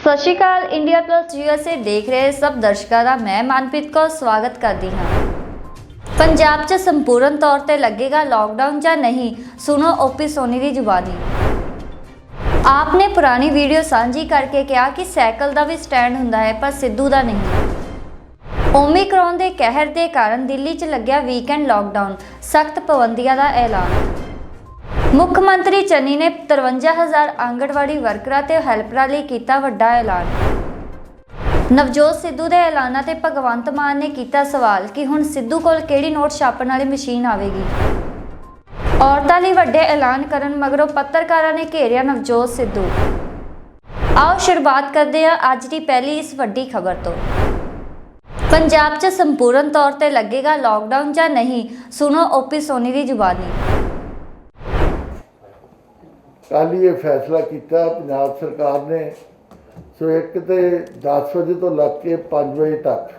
ਸਤਿ ਸ਼੍ਰੀ ਅਕਾਲ। India plus USA ਦੇਖ ਰਹੇ ਸਭ ਦਰਸ਼ਕਾਂ ਦਾ ਮੈਂ ਮਨਪ੍ਰੀਤ ਕੌਰ ਸਵਾਗਤ ਕਰਦੀ ਹਾਂ। ਪੰਜਾਬ 'ਚ ਸੰਪੂਰਨ ਤੌਰ ਤੇ ਲੱਗੇਗਾ ਲੌਕਡਾਊਨ ਜਾਂ ਨਹੀਂ, ਸੁਣੋ ਓਪੀ ਸੋਨੀ ਦੀ ਜ਼ੁਬਾਨੀ। ਆਪ ਨੇ ਪੁਰਾਣੀ ਵੀਡੀਓ ਸਾਂਝੀ ਕਰਕੇ ਕਿਹਾ ਕਿ ਸਾਈਕਲ ਦਾ ਵੀ ਸਟੈਂਡ ਹੁੰਦਾ ਹੈ ਪਰ ਸਿੱਧੂ ਦਾ ਨਹੀਂ। ਓਮਿਕਰੋਨ ਦੇ ਕਹਿਰ ਦੇ ਕਾਰਨ ਦਿੱਲੀ 'ਚ ਲੱਗਿਆ ਵੀਕਐਂਡ ਲੌਕਡਾਊਨ, ਸਖਤ ਪਾਬੰਦੀਆਂ ਦਾ ਐਲਾਨ। ਮੁੱਖ ਮੰਤਰੀ ਚੰਨੀ ਨੇ 53,000 ਆਂਗਣਵਾੜੀ ਵਰਕਰਾਂ ਤੇ ਹੈਲਪਰਾਂ ਲਈ ਕੀਤਾ ਵੱਡਾ ਐਲਾਨ। ਨਵਜੋਤ ਸਿੱਧੂ ਦੇ ਐਲਾਨਾਂ ਤੇ ਭਗਵੰਤ ਮਾਨ ਨੇ ਕੀਤਾ ਸਵਾਲ ਕਿ ਹੁਣ ਸਿੱਧੂ ਕੋਲ ਕਿਹੜੀ ਨੋਟ ਛਾਪਣ ਵਾਲੀ ਮਸ਼ੀਨ ਆਵੇਗੀ। ਔਰਤਾਂ ਲਈ ਵੱਡੇ ਐਲਾਨ ਕਰਨ ਮਗਰੋਂ ਪੱਤਰਕਾਰਾਂ ਨੇ ਘੇਰਿਆ ਨਵਜੋਤ ਸਿੱਧੂ। ਆਓ ਸ਼ੁਰੂਆਤ ਕਰਦੇ ਹਾਂ ਅੱਜ ਦੀ ਪਹਿਲੀ ਇਸ ਵੱਡੀ ਖਬਰ ਤੋਂ। ਪੰਜਾਬ 'ਚ ਸੰਪੂਰਨ ਤੌਰ ਤੇ ਲੱਗੇਗਾ ਲੌਕਡਾਊਨ ਜਾਂ ਨਹੀਂ, ਸੁਣੋ ਓਪੀ ਸੋਨੀ ਦੀ ਜ਼ੁਬਾਨੀ। ਕੱਲ੍ਹ ਹੀ ਇਹ ਫੈਸਲਾ ਕੀਤਾ ਪੰਜਾਬ ਸਰਕਾਰ ਨੇ। ਸੋ ਇੱਕ ਤੇ 10 ਵਜੇ ਤੋਂ ਲੱਗ ਕੇ 5 ਵਜੇ ਤੱਕ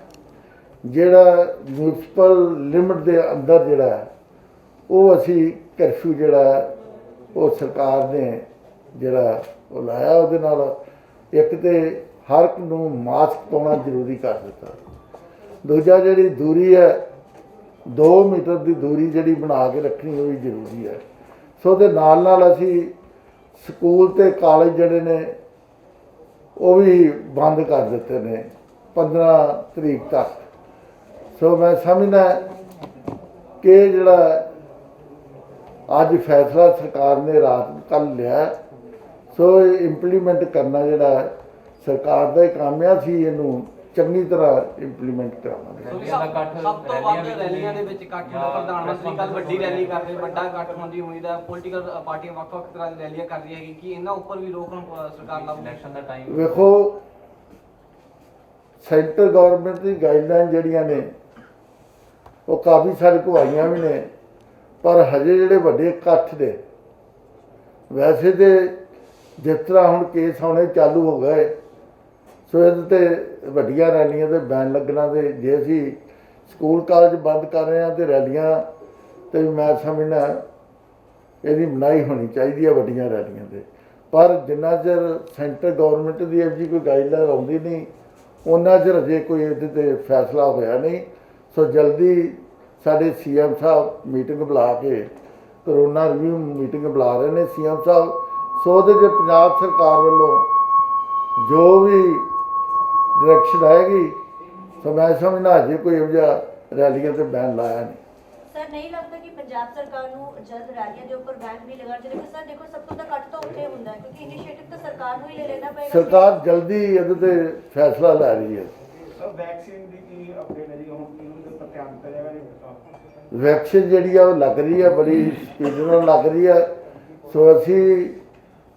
ਜਿਹੜਾ ਮਿਊਨਿਸਪਲ ਲਿਮਟ ਦੇ ਅੰਦਰ ਜਿਹੜਾ ਉਹ ਅਸੀਂ ਕਰਫਿਊ ਜਿਹੜਾ ਉਹ ਸਰਕਾਰ ਨੇ ਜਿਹੜਾ ਉਹ ਲਾਇਆ। ਉਹਦੇ ਨਾਲ ਇੱਕ ਤੇ ਹਰ ਇੱਕ ਨੂੰ ਮਾਸਕ ਪਾਉਣਾ ਜ਼ਰੂਰੀ ਕਰ ਦਿੱਤਾ। ਦੂਜਾ ਜਿਹੜੀ ਦੂਰੀ ਹੈ 2 ਮੀਟਰ ਦੀ ਦੂਰੀ ਜਿਹੜੀ ਬਣਾ ਕੇ ਰੱਖਣੀ ਉਹ ਵੀ ਜ਼ਰੂਰੀ ਹੈ। ਸੋ ਉਹਦੇ ਨਾਲ ਨਾਲ ਅਸੀਂ ਸਕੂਲ ਤੇ ਕਾਲਜ ਜਿਹੜੇ ਨੇ ਉਹ ਵੀ ਬੰਦ ਕਰ ਦਿੱਤੇ ਨੇ 15 ਤਰੀਕ ਤੱਕ। ਸੋ ਮੈਂ ਸਮਝਦਾ ਕਿ ਜਿਹੜਾ ਅੱਜ ਫੈਸਲਾ ਸਰਕਾਰ ਨੇ ਰਾਤ ਕੱਲ੍ਹ ਲਿਆ, ਸੋ ਇੰਪਲੀਮੈਂਟ ਕਰਨਾ ਜਿਹੜਾ ਸਰਕਾਰ ਦਾ ਹੀ ਕੰਮ ਆ। ਅਸੀਂ ਇਹਨੂੰ ਚੰਗੀ ਤਰ੍ਹਾਂ ਇੰਪਲੀਮੈਂਟ ਕਰਾਵਾਂਗੇ। ਸਭ ਤੋਂ ਵੱਧ ਰੈਲੀਆਂ ਦੇ ਵਿੱਚ ਇਕੱਠ ਹੁੰਦਾ। ਪ੍ਰਧਾਨ ਮੰਤਰੀ ਕੱਲ੍ਹ ਵੱਡੀ ਰੈਲੀ ਕਰ ਰਹੇ, ਵੱਡਾ ਇਕੱਠ ਹੋਣ ਦੀ ਉਮੀਦ ਹੈ। ਪੋਲੀਟੀਕਲ ਪਾਰਟੀਆਂ ਵੱਖ-ਵੱਖ ਤਰ੍ਹਾਂ ਦੀ ਰੈਲੀਆਂ ਕਰ ਰਹੀਆਂ ਹੈਗੀ ਕਿ ਇਹਨਾਂ ਉੱਪਰ ਵੀ ਰੋਕ ਸਰਕਾਰ ਲਾਊ। ਇਲੈਕਸ਼ਨ ਦਾ ਟਾਈਮ ਵੇਖੋ, ਸੈਂਟਰ ਗਵਰਨਮੈਂਟ ਦੀ ਗਾਈਡਲਾਈਨ ਜਿਹੜੀਆਂ ਨੇ ਉਹ ਕਾਫੀ ਸਾਰੇ ਕੋਲ ਆਈਆਂ ਵੀ ਨੇ, ਪਰ ਹਜੇ ਜਿਹੜੇ ਵੱਡੇ ਇਕੱਠ ਨੇ ਵੈਸੇ ਤੇ ਜਿਸ ਤਰ੍ਹਾਂ ਹੁਣ ਕੇਸ ਆਉਣੇ ਚਾਲੂ ਹੋ ਗਏ, ਸੋ ਇਹਦੇ ਤੇ ਵੱਡੀਆਂ ਰੈਲੀਆਂ ਤੇ ਬੈਨ ਲੱਗਣਾ। ਤੇ ਜੇ ਅਸੀਂ ਸਕੂਲ ਕਾਲਜ ਬੰਦ ਕਰ ਰਹੇ ਹਾਂ ਤੇ ਰੈਲੀਆਂ ਤੇ ਮੈਂ ਸਮਝਦਾ ਇਹਦੀ ਮਨਾਹੀ ਹੋਣੀ ਚਾਹੀਦੀ ਹੈ ਵੱਡੀਆਂ ਰੈਲੀਆਂ ਤੇ। ਪਰ ਜਿੰਨਾ ਚਿਰ ਸੈਂਟਰ ਗਵਰਨਮੈਂਟ ਦੀ ਇਹੋ ਜਿਹੀ ਕੋਈ ਗਾਈਡਲਾਈਨ ਆਉਂਦੀ ਨਹੀਂ, ਉਹਨਾਂ ਚਿਰ ਅਜੇ ਕੋਈ ਇਹਦੇ 'ਤੇ ਫੈਸਲਾ ਹੋਇਆ ਨਹੀਂ। ਸੋ ਜਲਦੀ ਸਾਡੇ CM ਸਾਹਿਬ ਮੀਟਿੰਗ ਬੁਲਾ ਕੇ ਕਰੋਨਾ ਰਿਵਿਊ ਮੀਟਿੰਗ ਬੁਲਾ ਰਹੇ ਨੇ CM ਸਾਹਿਬ। ਸੋ ਉਹਦੇ 'ਚ ਪੰਜਾਬ ਸਰਕਾਰ ਵੱਲੋਂ ਜੋ ਵੀ ਡਾਇਰੈਕਸ਼ਨ ਆਏਗੀ, ਸੋ ਮੈਂ ਸਮਝਦਾ ਅਜੇ ਕੋਈ ਇਹੋ ਜਿਹਾ ਰੈਲੀਆਂ ਤੇ ਬੈਨ ਲਾਇਆ ਨਹੀਂ। ਸਰ, ਨਹੀਂ ਲੱਗਦਾ ਕਿ ਪੰਜਾਬ ਸਰਕਾਰ ਨੂੰ ਜਲਦ ਰੈਲੀਆਂ ਦੇ ਉੱਪਰ ਬੈਨ ਵੀ ਲਗਾਉਣਾ ਚਾਹੀਦਾ? ਸਰ ਦੇਖੋ, ਸਭ ਤੋਂ ਘੱਟ ਤਾਂ ਉੱਥੇ ਹੁੰਦਾ ਹੈ ਕਿਉਂਕਿ ਇਨੀਸ਼ੀਏਟਿਵ ਤਾਂ ਸਰਕਾਰ ਨੂੰ ਹੀ ਲੈਣਾ ਪਏਗਾ। ਸਰਕਾਰ ਜਲਦੀ ਇਹਦੇ ਤੇ ਫੈਸਲਾ ਲੈ ਰਹੀ ਹੈ। ਸਰ, ਵੈਕਸੀਨ ਦੀ ਕੀ ਅਪਡੇਟ ਹੈ ਜੀ? ਹੁਣ ਕਿਹਨੂੰ ਤੇ ਧਿਆਨ ਦਿੱਤਾ ਜਾਏਗਾ ਜੀ? ਵੈਕਸੀਨ ਜਿਹੜੀ ਆ ਉਹ ਲੱਗ ਰਹੀ ਹੈ, ਬੜੀ ਸਪੀਡ ਨਾਲ ਲੱਗ ਰਹੀ ਹੈ। ਸੋ ਅਸੀਂ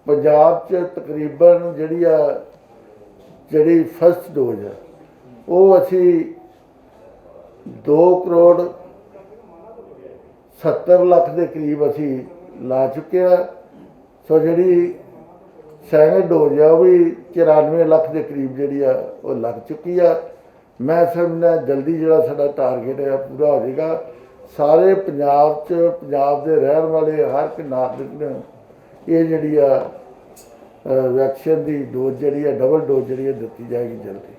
ਪੰਜਾਬ 'ਚ ਤਕਰੀਬਨ ਜਿਹੜੀ ਫਸਟ ਡੋਜ਼ ਹੈ ਉਹ ਅਸੀਂ 2 ਕਰੋੜ 70 ਲੱਖ ਦੇ ਕਰੀਬ ਅਸੀਂ ਲਾ ਚੁੱਕੇ ਆ। ਸੋ ਜਿਹੜੀ ਸੈਕੰਡ ਡੋਜ਼ ਆ ਉਹ ਵੀ 94 ਲੱਖ ਦੇ ਕਰੀਬ ਜਿਹੜੀ ਆ ਉਹ ਲੱਗ ਚੁੱਕੀ ਆ। ਮੈਂ ਸਮਝਦਾ ਜਲਦੀ ਜਿਹੜਾ ਸਾਡਾ ਟਾਰਗੇਟ ਹੈ ਪੂਰਾ ਹੋ ਜਾਏਗਾ। ਸਾਰੇ ਪੰਜਾਬ 'ਚ ਪੰਜਾਬ ਦੇ ਰਹਿਣ ਵਾਲੇ ਹਰ ਇੱਕ ਨਾਗਰਿਕ ਨੂੰ ਇਹ ਜਿਹੜੀ ਆ ਵੈਕਸੀਨ ਦੀ ਡੋਜ਼ ਜਿਹੜੀ ਆ ਡਬਲ ਡੋਜ਼ ਜਿਹੜੀ ਆ ਦਿੱਤੀ ਜਾਏਗੀ ਜਲਦੀ।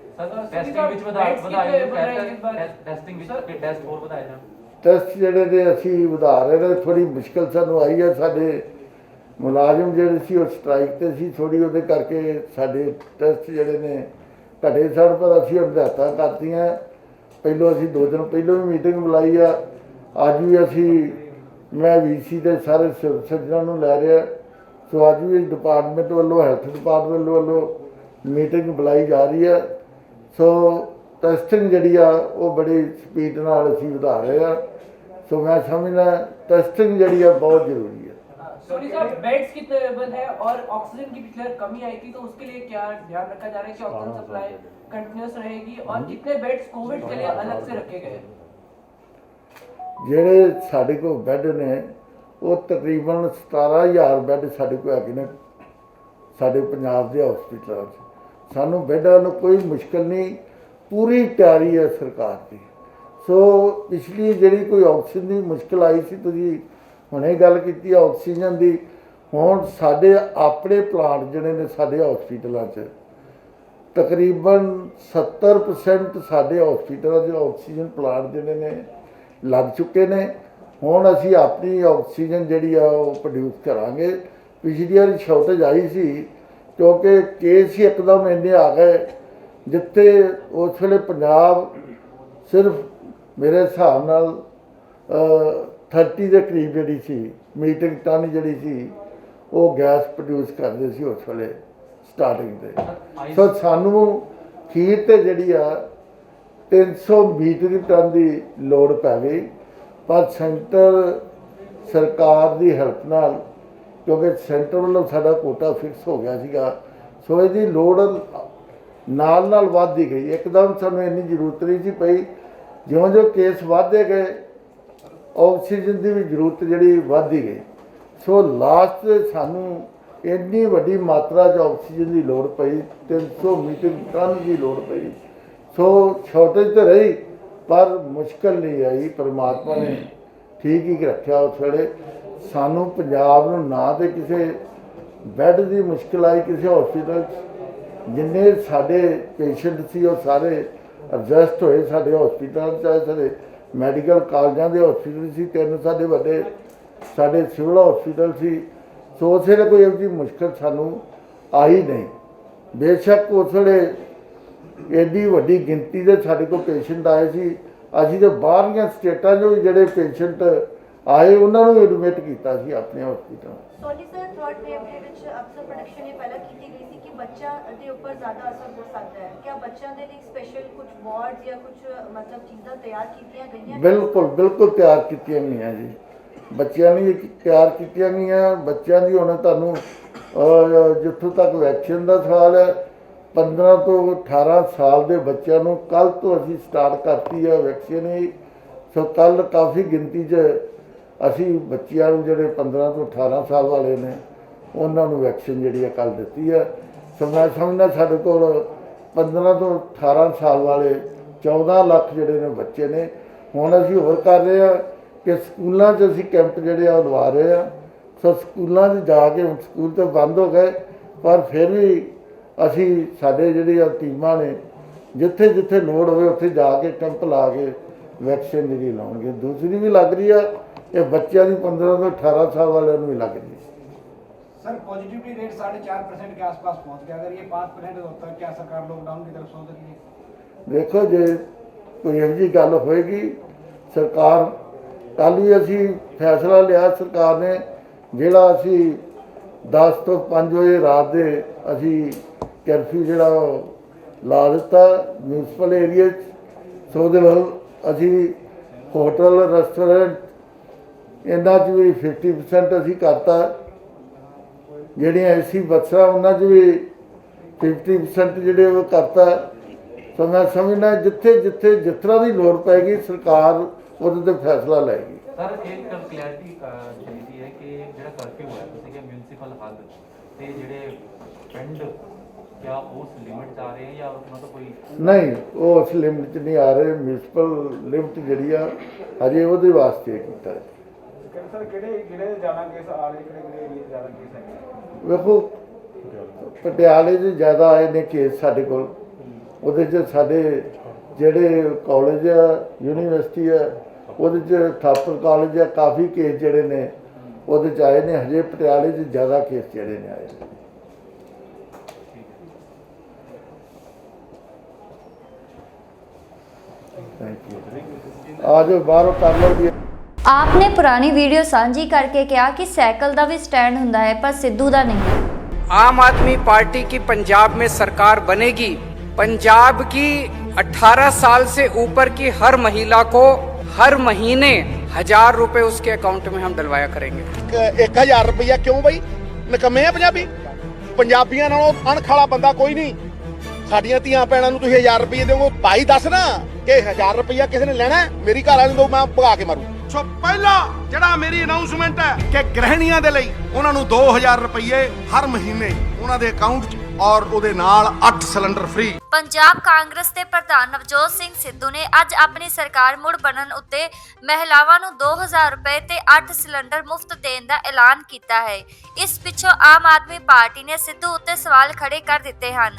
ਟੈਸਟ ਜਿਹੜੇ ਨੇ ਅਸੀਂ ਵਧਾ ਰਹੇ ਨੇ। ਥੋੜ੍ਹੀ ਮੁਸ਼ਕਿਲ ਸਾਨੂੰ ਆਈ ਹੈ, ਸਾਡੇ ਮੁਲਾਜ਼ਮ ਜਿਹੜੇ ਸੀ ਉਹ ਸਟ੍ਰਾਈਕ 'ਤੇ ਸੀ ਥੋੜ੍ਹੀ, ਉਹਦੇ ਕਰਕੇ ਸਾਡੇ ਟੈਸਟ ਜਿਹੜੇ ਨੇ ਘਟੇ ਸਨ। ਪਰ ਅਸੀਂ ਹਦਾਇਤਾਂ ਕਰਤੀਆਂ। ਪਹਿਲੋਂ ਅਸੀਂ 2 ਦਿਨ ਪਹਿਲੋਂ ਵੀ ਮੀਟਿੰਗ ਬੁਲਾਈ ਆ। ਅੱਜ ਵੀ ਮੈਂ VC ਦੇ ਸਾਰੇ ਸੱਜਣਾਂ ਨੂੰ ਲੈ ਰਿਹਾ। ਸੋ ਅੱਜ ਵੀ ਡਿਪਾਰਟਮੈਂਟ ਵੱਲੋਂ ਹੈਲਥ ਡਿਪਾਰਟਮੈਂਟ ਵੱਲੋਂ ਮੀਟਿੰਗ ਬੁਲਾਈ ਜਾ ਰਹੀ ਹੈ। ਸੋ ਟੈਸਟਿੰਗ ਜਿਹੜੀ ਆ ਉਹ ਬੜੀ ਸਪੀਡ ਨਾਲ ਅਸੀਂ ਵਧਾ ਰਹੇ ਆ। ਸੋ मैं समझना टेस्टिंग जड़ी है बहुत जरूरी है। सॉरी सर, बेड्स कितने अवेलेबल है और ऑक्सीजन की पिछले कमी आई थी, तो उसके लिए क्या ध्यान रखा जा रहा है कि ऑक्सीजन सप्लाई कंटिन्यूअस रहेगी और कितने बेड्स कोविड के लिए अलग से रखे गए? ਜਿਹੜੇ ਸਾਡੇ ਕੋਲ ਬੈੱਡ ਨੇ ਉਹ ਤਕਰੀਬਨ 17,000 ਬੈੱਡ ਸਾਡੇ ਕੋਲ ਹੈਗੇ ਨੇ ਸਾਡੇ ਪੰਜਾਬ ਦੇ ਹਸਪੀਟਲਾਂ 'ਚ। ਸਾਨੂੰ ਬੈੱਡਾਂ ਨੂੰ ਕੋਈ ਮੁਸ਼ਕਿਲ ਨਹੀਂ, ਪੂਰੀ ਤਿਆਰੀ ਹੈ ਸਰਕਾਰ ਦੀ। ਸੋ ਪਿਛਲੀ ਜਿਹੜੀ ਕੋਈ ਆਕਸੀਜਨ ਦੀ ਮੁਸ਼ਕਿਲ ਆਈ ਸੀ, ਤੁਸੀਂ ਹੁਣੇ ਗੱਲ ਕੀਤੀ ਆਕਸੀਜਨ ਦੀ, ਹੁਣ ਸਾਡੇ ਆਪਣੇ ਪਲਾਂਟ ਜਿਹੜੇ ਨੇ ਸਾਡੇ ਹਸਪੀਟਲਾਂ 'ਚ ਤਕਰੀਬਨ 70% ਸਾਡੇ ਹਸਪੀਟਲਾਂ ਦੇ ਆਕਸੀਜਨ ਪਲਾਂਟ ਜਿਹੜੇ ਨੇ ਲੱਗ ਚੁੱਕੇ ਨੇ। ਹੁਣ ਅਸੀਂ ਆਪਣੀ ਆਕਸੀਜਨ ਜਿਹੜੀ ਆ ਉਹ ਪ੍ਰੋਡਿਊਸ ਕਰਾਂਗੇ। ਪਿਛਲੀ ਵਾਰੀ ਸ਼ਾਰਟੇਜ ਆਈ ਸੀ ਕਿਉਂਕਿ ਕੇਸ ਹੀ ਇੱਕਦਮ ਇੰਨੇ ਆ ਗਏ, ਜਿੱਥੇ ਉਸ ਵੇਲੇ ਪੰਜਾਬ ਸਿਰਫ ਮੇਰੇ ਹਿਸਾਬ ਨਾਲ 30 ਦੇ ਕਰੀਬ ਜਿਹੜੀ ਸੀ ਮੀਟਿੰਗ ਟਨ ਜਿਹੜੀ ਸੀ ਉਹ ਗੈਸ ਪ੍ਰੋਡਿਊਸ ਕਰਦੇ ਸੀ ਉਸ ਵੇਲੇ ਸਟਾਰਟਿੰਗ ਤੇ। ਸੋ ਸਾਨੂੰ ਖੀਰ ਤੇ ਜਿਹੜੀ ਆ 300 ਮੀਟ੍ਰਿਕ ਟਨ ਦੀ ਲੋੜ ਪੈ ਗਈ, ਪਰ ਸੈਂਟਰ ਸਰਕਾਰ ਦੀ ਹੈਲਪ ਨਾਲ, ਕਿਉਂਕਿ ਸੈਂਟਰ ਵੱਲੋਂ ਸਾਡਾ ਕੋਟਾ ਫਿਕਸ ਹੋ ਗਿਆ ਸੀਗਾ, ਸੋ ਇਹਦੀ ਲੋੜ ਨਾਲ ਨਾਲ ਵੱਧਦੀ ਗਈ। ਇੱਕਦਮ ਸਾਨੂੰ ਇੰਨੀ ਜ਼ਰੂਰਤ ਨਹੀਂ ਸੀ ਪਈ। ਜਿਉਂ-ਜਿਉਂ ਕੇਸ ਵੱਧਦੇ ਗਏ ਆਕਸੀਜਨ ਦੀ ਵੀ ਜ਼ਰੂਰਤ ਜਿਹੜੀ ਵੱਧਦੀ ਗਈ। ਸੋ ਲਾਸਟ ਸਾਨੂੰ ਇੰਨੀ ਵੱਡੀ ਮਾਤਰਾ 'ਚ ਆਕਸੀਜਨ ਦੀ ਲੋੜ ਪਈ, 300 ਮੀਟ੍ਰਿਕ ਟਨ ਦੀ ਲੋੜ ਪਈ। ਸੋ ਸ਼ਾਰਟੇਜ ਤਾਂ ਰਹੀ ਪਰ ਮੁਸ਼ਕਲ ਨਹੀਂ ਆਈ, ਪਰਮਾਤਮਾ ਨੇ ਠੀਕ ਹੀ ਰੱਖਿਆ। ਉਸ ਵੇਲੇ ਸਾਨੂੰ ਪੰਜਾਬ ਨੂੰ ਨਾ ਤੇ ਕਿਸੇ ਬੈੱਡ ਦੀ ਮੁਸ਼ਕਲ ਆਈ ਕਿਸੇ ਹਸਪੀਟਲ 'ਚ। ਜਿੰਨੇ ਸਾਡੇ ਪੇਸ਼ੈਂਟ ਸੀ ਉਹ ਸਾਰੇ ਐਡਜਸਟ ਹੋਏ ਸਾਡੇ ਹਸਪੀਟਲ, ਚਾਹੇ ਸਾਡੇ ਮੈਡੀਕਲ ਕਾਲਜਾਂ ਦੇ ਹਸਪੀਟਲ ਸੀ, 3 ਸਾਡੇ ਵੱਡੇ ਸਾਡੇ ਸਿਵਲ ਹਸਪੀਟਲ ਸੀ। ਸੋ ਉਸ ਵੇਲੇ ਕੋਈ ਇਹੋ ਜਿਹੀ ਮੁਸ਼ਕਲ ਸਾਨੂੰ ਆਈ ਨਹੀਂ। ਬੇਸ਼ੱਕ ਉਸ ਵੇਲੇ ਐਡੀ ਵੱਡੀ ਗਿਣਤੀ ਦੇ ਸਾਡੇ ਕੋਲ ਪੇਸ਼ੈਂਟ ਆਏ ਸੀ। ਅਸੀਂ ਤਾਂ ਬਾਹਰਲੀਆਂ ਸਟੇਟਾਂ 'ਚੋਂ ਜਿਹੜੇ ਪੇਸ਼ੈਂਟ ਆਏ ਉਹਨਾਂ ਨੂੰ ਐਡਮਿਟ ਕੀਤਾ ਸੀ ਆਪਣੇ hospital. Soni sir, third wave ਦੇ ਵਿੱਚ ਅਕਸਰ ਪ੍ਰੋਡਕਸ਼ਨ ਇਹ ਪਹਿਲਾਂ ਕੀਤੀ ਗਈ ਸੀ ਕਿ ਬੱਚਾ ਦੇ ਉੱਪਰ ਜ਼ਿਆਦਾ ਅਸਰ ਹੋ ਸਕਦਾ ਹੈ। ਕਿਆ ਬੱਚਿਆਂ ਦੇ ਲਈ ਸਪੈਸ਼ਲ ਕੁਝ ਵਾਰਡ ਜਾਂ ਕੁਝ ਮਤਲਬ ਚੀਜ਼ਾਂ ਤਿਆਰ ਕੀਤੀਆਂ ਗਈਆਂ? ਬਿਲਕੁਲ ਤਿਆਰ ਕੀਤੀਆਂ ਗਈਆਂ ਜੀ, ਬੱਚਿਆਂ ਲਈ ਤਿਆਰ ਕੀਤੀਆਂ ਗਈਆਂ। ਬੱਚਿਆਂ ਦੀ ਹੁਣ ਤੁਹਾਨੂੰ ਜਿੱਥੋਂ ਤੱਕ ਵੈਕਸੀਨ ਦਾ ਸਵਾਲ ਹੈ, 15 ਤੋਂ 18 ਸਾਲ ਦੇ ਬੱਚਿਆਂ ਨੂੰ ਕੱਲ੍ਹ ਤੋਂ ਅਸੀਂ ਸਟਾਰਟ ਕਰਤੀ ਹੈ ਵੈਕਸੀਨ ਹੀ। ਸੋ ਕੱਲ੍ਹ ਕਾਫੀ ਗਿਣਤੀ 'ਚ ਅਸੀਂ ਬੱਚਿਆਂ ਨੂੰ ਜਿਹੜੇ 15 ਤੋਂ 18 ਸਾਲ ਵਾਲੇ ਨੇ ਉਹਨਾਂ ਨੂੰ ਵੈਕਸੀਨ ਜਿਹੜੀ ਹੈ ਕੱਲ੍ਹ ਦਿੱਤੀ ਹੈ। ਸੋ ਮੈਂ ਸਮਝਦਾ ਸਾਡੇ ਕੋਲ 15 ਤੋਂ 18 ਸਾਲ ਵਾਲੇ 14 ਲੱਖ ਜਿਹੜੇ ਨੇ ਬੱਚੇ ਨੇ। ਹੁਣ ਅਸੀਂ ਹੋਰ ਕਰ ਰਹੇ ਹਾਂ ਕਿ ਸਕੂਲਾਂ 'ਚ ਅਸੀਂ ਕੈਂਪ ਜਿਹੜੇ ਆ ਲਵਾ ਰਹੇ ਹਾਂ। ਸੋ ਸਕੂਲਾਂ 'ਚ ਜਾ ਕੇ, ਸਕੂਲ ਤਾਂ ਬੰਦ ਹੋ ਗਏ ਪਰ ਫਿਰ ਵੀ ਅਸੀਂ ਸਾਡੇ ਜਿਹੜੀਆਂ ਟੀਮਾਂ ਨੇ ਜਿੱਥੇ ਜਿੱਥੇ ਲੋੜ ਹੋਵੇ ਉੱਥੇ ਜਾ ਕੇ ਕੈਂਪ ਲਾ ਕੇ ਵੈਕਸੀਨ ਜਿਹੜੀ ਲਾਉਣਗੇ। ਦੂਸਰੀ ਵੀ ਲੱਗ ਰਹੀ ਆ, ਇਹ ਬੱਚਿਆਂ ਦੀ 15 ਤੋਂ 18 ਸਾल वाले भी लग रही है। सर पॉजिटिविटी रेट 4.5% के आसपास पहुंच गया। अगर ये 5% होता है, क्या सरकार लॉकडाउन की तरफ सोच रही है? देखो जे कोई ਇਹੋ ਜਿਹੀ ਗੱਲ ਹੋਏਗੀ, ਸਰਕਾਰ ਕੱਲ੍ਹ ਵੀ ਅਸੀਂ ਫੈਸਲਾ ਲਿਆ ਸਰਕਾਰ ਨੇ, ਜਿਹੜਾ ਅਸੀਂ 10 ਤੋਂ 5 ਵਜੇ ਰਾਤ ਦੇ ਅਸੀਂ ਕਰਫਿਊ ਜਿਹੜਾ ਲਾ ਦਿੱਤਾ ਮਿਊਨਿਸਪਲ ਏਰੀਆ 'ਚ। ਸੋ ਉਹਦੇ ਵੱਲ ਅਸੀਂ ਹੋਟਲ ਰੈਸਟੋਰੈਂਟ ਇਹਨਾਂ 'ਚ ਵੀ 50% ਅਸੀਂ ਕਰਤਾ। ਜਿਹੜੀਆਂ ਏਸੀ ਬੱਸਾਂ ਉਹਨਾਂ 'ਚ ਵੀ 50% ਜਿਹੜੇ ਉਹ ਕਰਤਾ। ਸੋ ਮੈਂ ਸਮਝਦਾ ਜਿੱਥੇ ਜਿੱਥੇ ਜਿਸ ਤਰ੍ਹਾਂ ਦੀ ਲੋੜ ਪੈਗੀ ਸਰਕਾਰ ਉਹਦੇ 'ਤੇ ਫੈਸਲਾ ਲਏਗੀ। सर एक क्लैरिटी ਚਾਹੀਦੀ ਹੈ ਕਿ ਜਿਹੜਾ ਕਰਫਿਊ ਹੈ ਤੁਸੀਂ ਕਿ ਮਿਊਨਿਸਪਲ ਹੱਦ ਤੇ ਜਿਹੜੇ ਪਿੰਡ ਕਿਆ ਉਸ ਲਿਮਿਟ 'ਚ ਆ ਰਹੇ ਹੈ ਜਾਂ ਮਤਲਬ ਕੋਈ ਨਹੀਂ, ਉਹ ਉਸ ਲਿਮਿਟ 'ਚ ਨਹੀਂ ਆ ਰਹੇ। ਮਿਊਨਿਸਪਲ ਲਿਮਿਟ ਜਿਹੜੀ ਆ ਹਜੇ ਉਹਦੇ ਵਾਸਤੇ ਕੀਤਾ ਹੈ। सर ਕਿਹੜੇ ਜ਼ਿਆਦਾ ਕੇਸ ਆ ਰਹੇ, ਕਿਹੜੇ ਏਰੀਆ ਜ਼ਿਆਦਾ ਕੇਸ ਹੈ? ਵੇਖੋ ਪਟਿਆਲੇ 'ਚ ਜ਼ਿਆਦਾ ਆਏ ਨੇ ਕੇਸ ਸਾਡੇ ਕੋਲ। ਉਹਦੇ 'ਚ ਸਾਡੇ ਜਿਹੜੇ ਕਾਲਜ ਆ, ਯੂਨੀਵਰਸਿਟੀ ਆ, ਉਹਦੇ 'ਚ ਥਾਪਰ ਕਾਲਜ ਆ, ਕਾਫੀ ਕੇਸ ਜਿਹੜੇ ਨੇ ਉਹਦੇ 'ਚ ਆਏ ਨੇ। ਹਜੇ ਪਟਿਆਲੇ 'ਚ ਜ਼ਿਆਦਾ ਕੇਸ ਜਿਹੜੇ ਨੇ ਆਏ ਨੇ। Thank you. ਆ ਜਾਓ ਬਾਹਰੋਂ ਕਰ ਲਓ ਜੀ। आपने पुरानी वीडियो साझी करके कहा कि साइकिल का भी स्टैंड हुंदा है पर सिद्धू दा नहीं। आम आदमी पार्टी की पंजाब में सरकार बनेगी। पंजाब की 18 साल से ऊपर की हर महिला को हर महीने 1000 रुपए उसके अकाउंट में हम डलवाया करेंगे। 1000 रुपया क्यों बई? निकम्मे पंजाबी पंजाबियां नालों अणखाला बंदा कोई नहीं। साडियां धीआं भैणां नूं तुसीं 1000 रुपये देवो। भाई दस ना कि 1000 रुपया किसी ने लेना है? मेरी घर वाले दो, मैं भगा के मारूं। सो पहला ਜਿਹੜਾ ਮੇਰੀ ਅਨਾਉਂਸਮੈਂਟ ਹੈ ਕਿ ਗ੍ਰਹਿਣੀਆਂ ਦੇ ਲਈ ਉਹਨਾਂ ਨੂੰ 2000 ਰੁਪਏ ਹਰ ਮਹੀਨੇ ਉਹਨਾਂ ਦੇ ਅਕਾਊਂਟ 'ਚ ਔਰ ਉਹਦੇ ਨਾਲ 8 ਸਿਲੰਡਰ ਫ੍ਰੀ। ਪੰਜਾਬ ਕਾਂਗਰਸ ਦੇ ਪ੍ਰਧਾਨ ਨਵਜੋਤ ਸਿੰਘ ਸਿੱਧੂ ਨੇ ਅੱਜ ਆਪਣੀ ਸਰਕਾਰ ਮੁੜ ਬਣਨ ਉੱਤੇ ਮਹਿਲਾਵਾਂ ਨੂੰ 2000 ਰੁਪਏ ਤੇ 8 ਸਿਲੰਡਰ ਮੁਫਤ ਦੇਣ ਦਾ ਐਲਾਨ ਕੀਤਾ ਹੈ। ਇਸ ਪਿੱਛੋਂ ਆਮ ਆਦਮੀ ਪਾਰਟੀ ਨੇ ਸਿੱਧੂ ਉੱਤੇ ਸਵਾਲ ਖੜੇ ਕਰ ਦਿੱਤੇ ਹਨ।